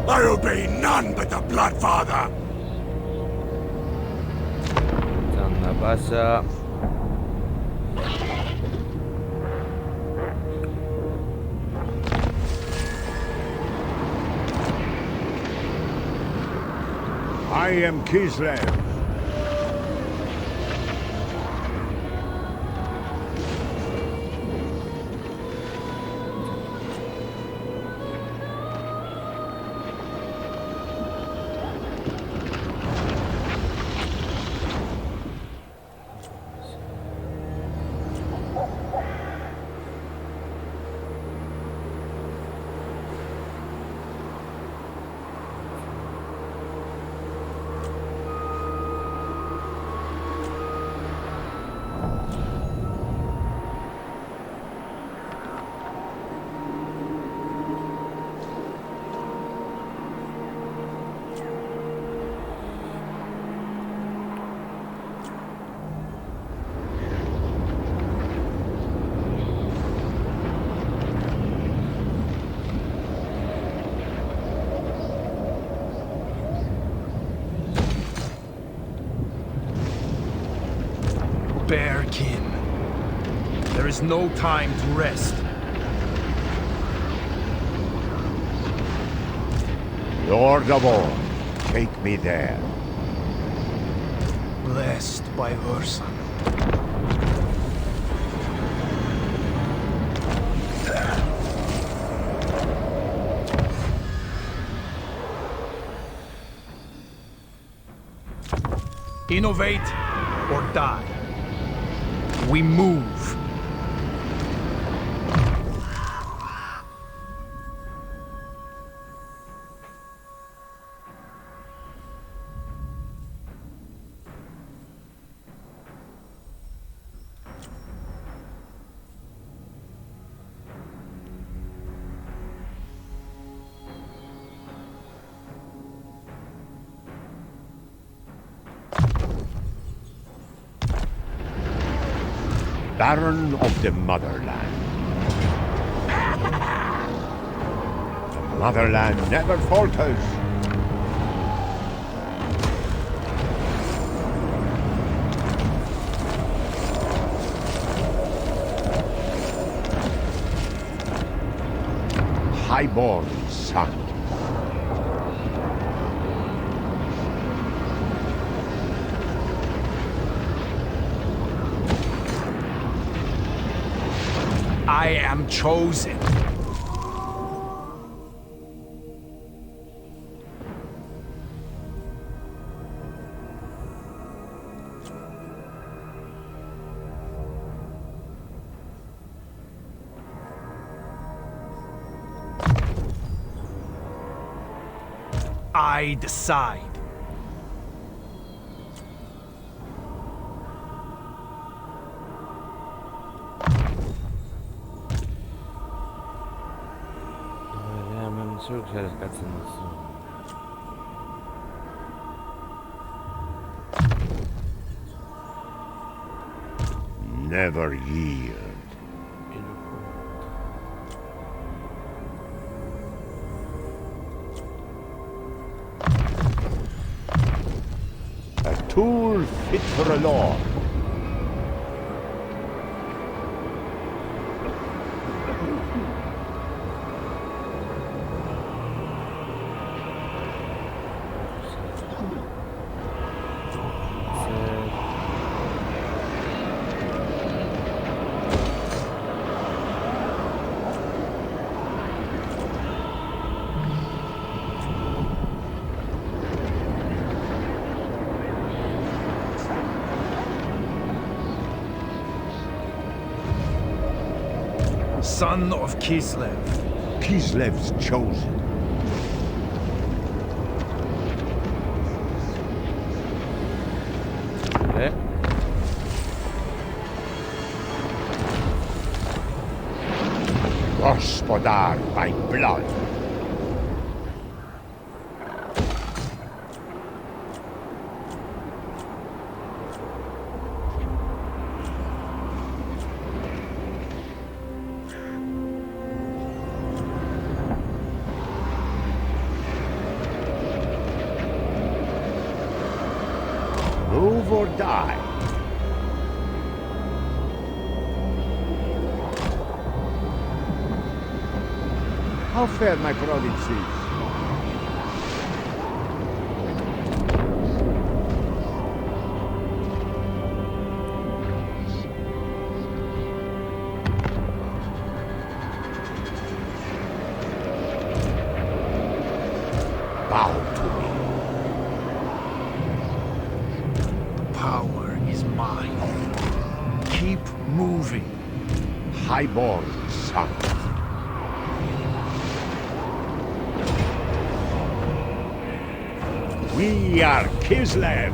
I obey none but the Bloodfather! Anda pasa. I am Kislev. Bearkin. There is no time to rest. Lord of all, take me there. Blessed by Ursa. Innovate or die. We move. Baron of the Motherland. The Motherland never falters. Highborn son. I am chosen. I decide. Zuk zer eskatzen duzu. Never yield. A tool fit for a lord. son of Kislev. Kislev's chosen. ¿Eh? Gospodar by blood. Move or die. How fare my provinces? Bow to me. Power is mine. Keep moving. Highborn son. We are Kislev.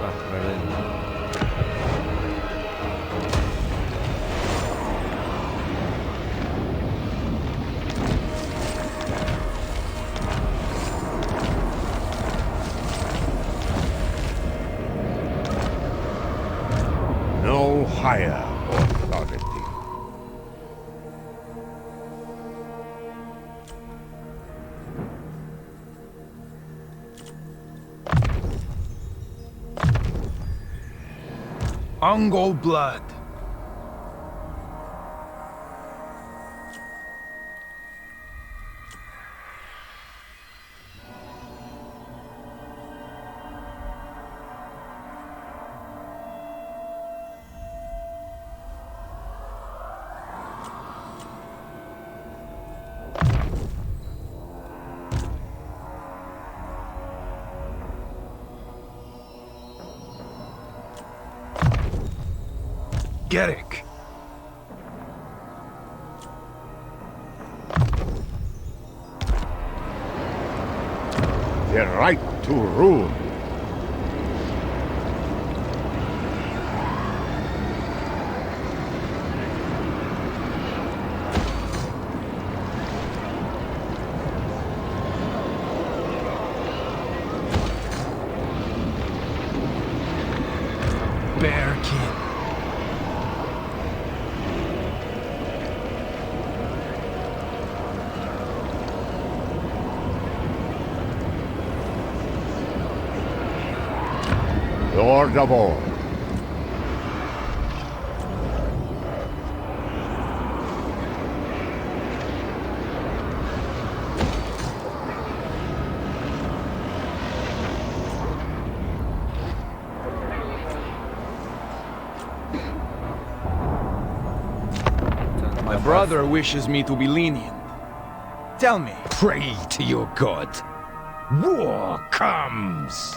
Ah, perdón. No higher authority. Ungo blood. Gerek. The right to rule. Bearkin. Lord of all. My brother wishes me to be lenient. Tell me. Pray to your god. War comes!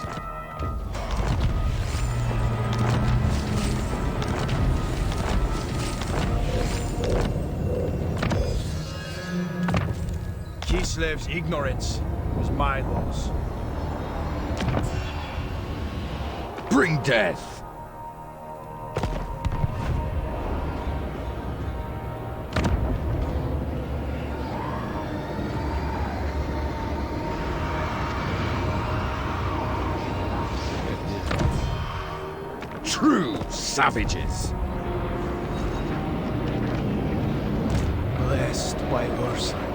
Kislev's ignorance is my loss. Bring death! True savages! Blessed by Ursa.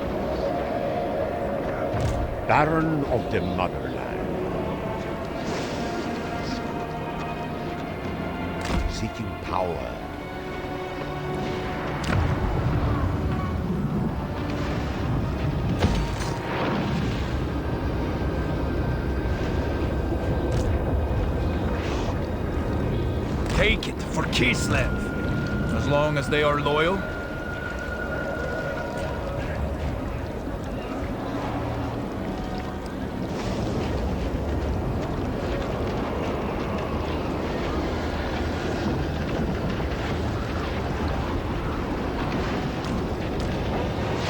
Baron of the motherland. Seeking power. Take it for Kislev. As long as they are loyal.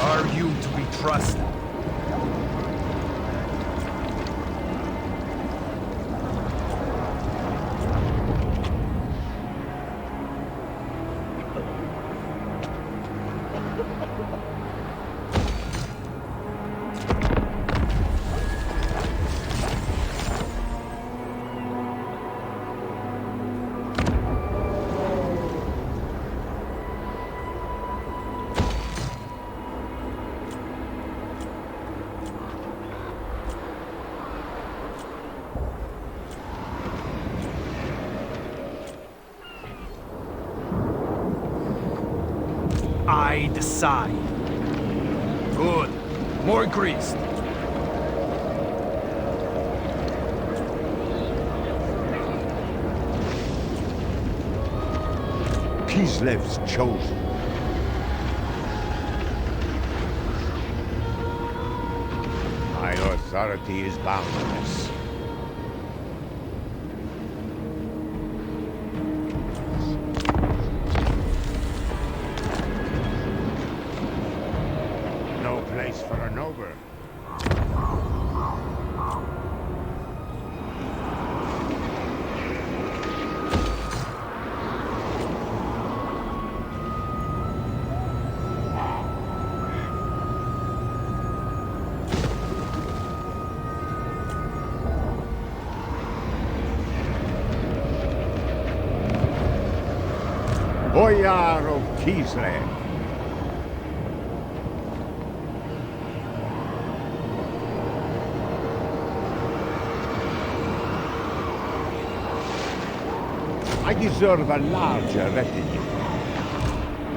Are you to be trusted? I decide. Good. More grease. Kislev's chosen. My authority is boundless. No place for a noble. Boyar of Kislev. I deserve a larger retinue.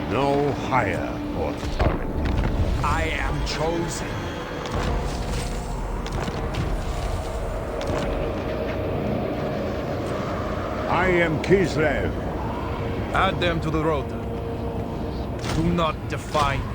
No higher authority. I am chosen. I am Kislev. Add them to the rota. Do not define me.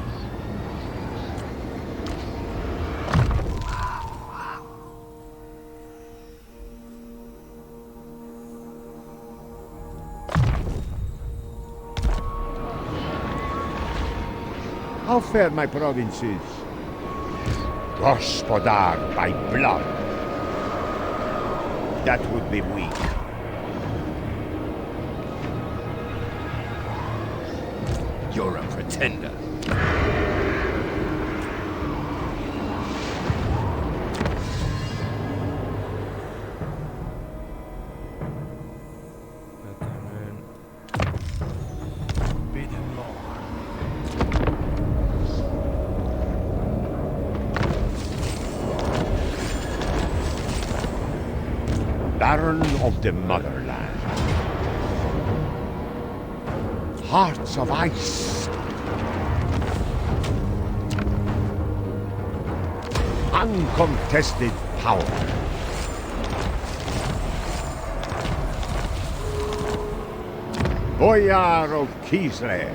How fare my provinces? Gospodar by blood. That would be weak. You're a pretender. Forbidden law. Baron of the Motherland. Hearts of ice. Uncontested power. Boyar of Kislev.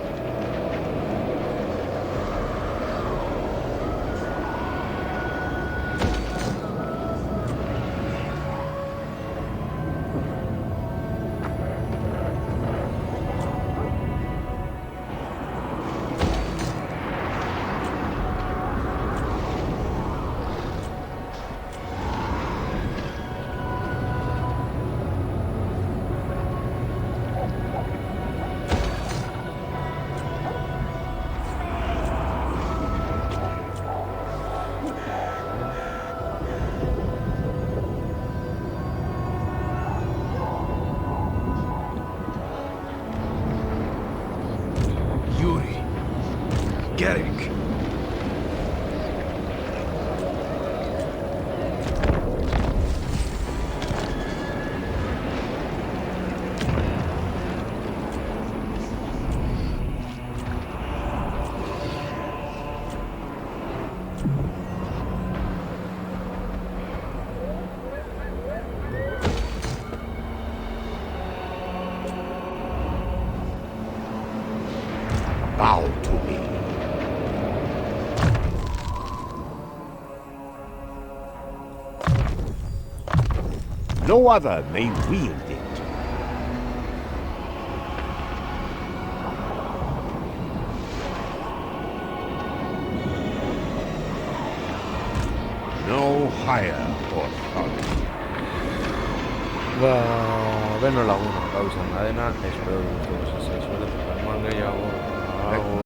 no other may wield it. No higher authority. Ba, beno laguna, gauzan gadena, espero dut guztu, ez suerte, gehiago,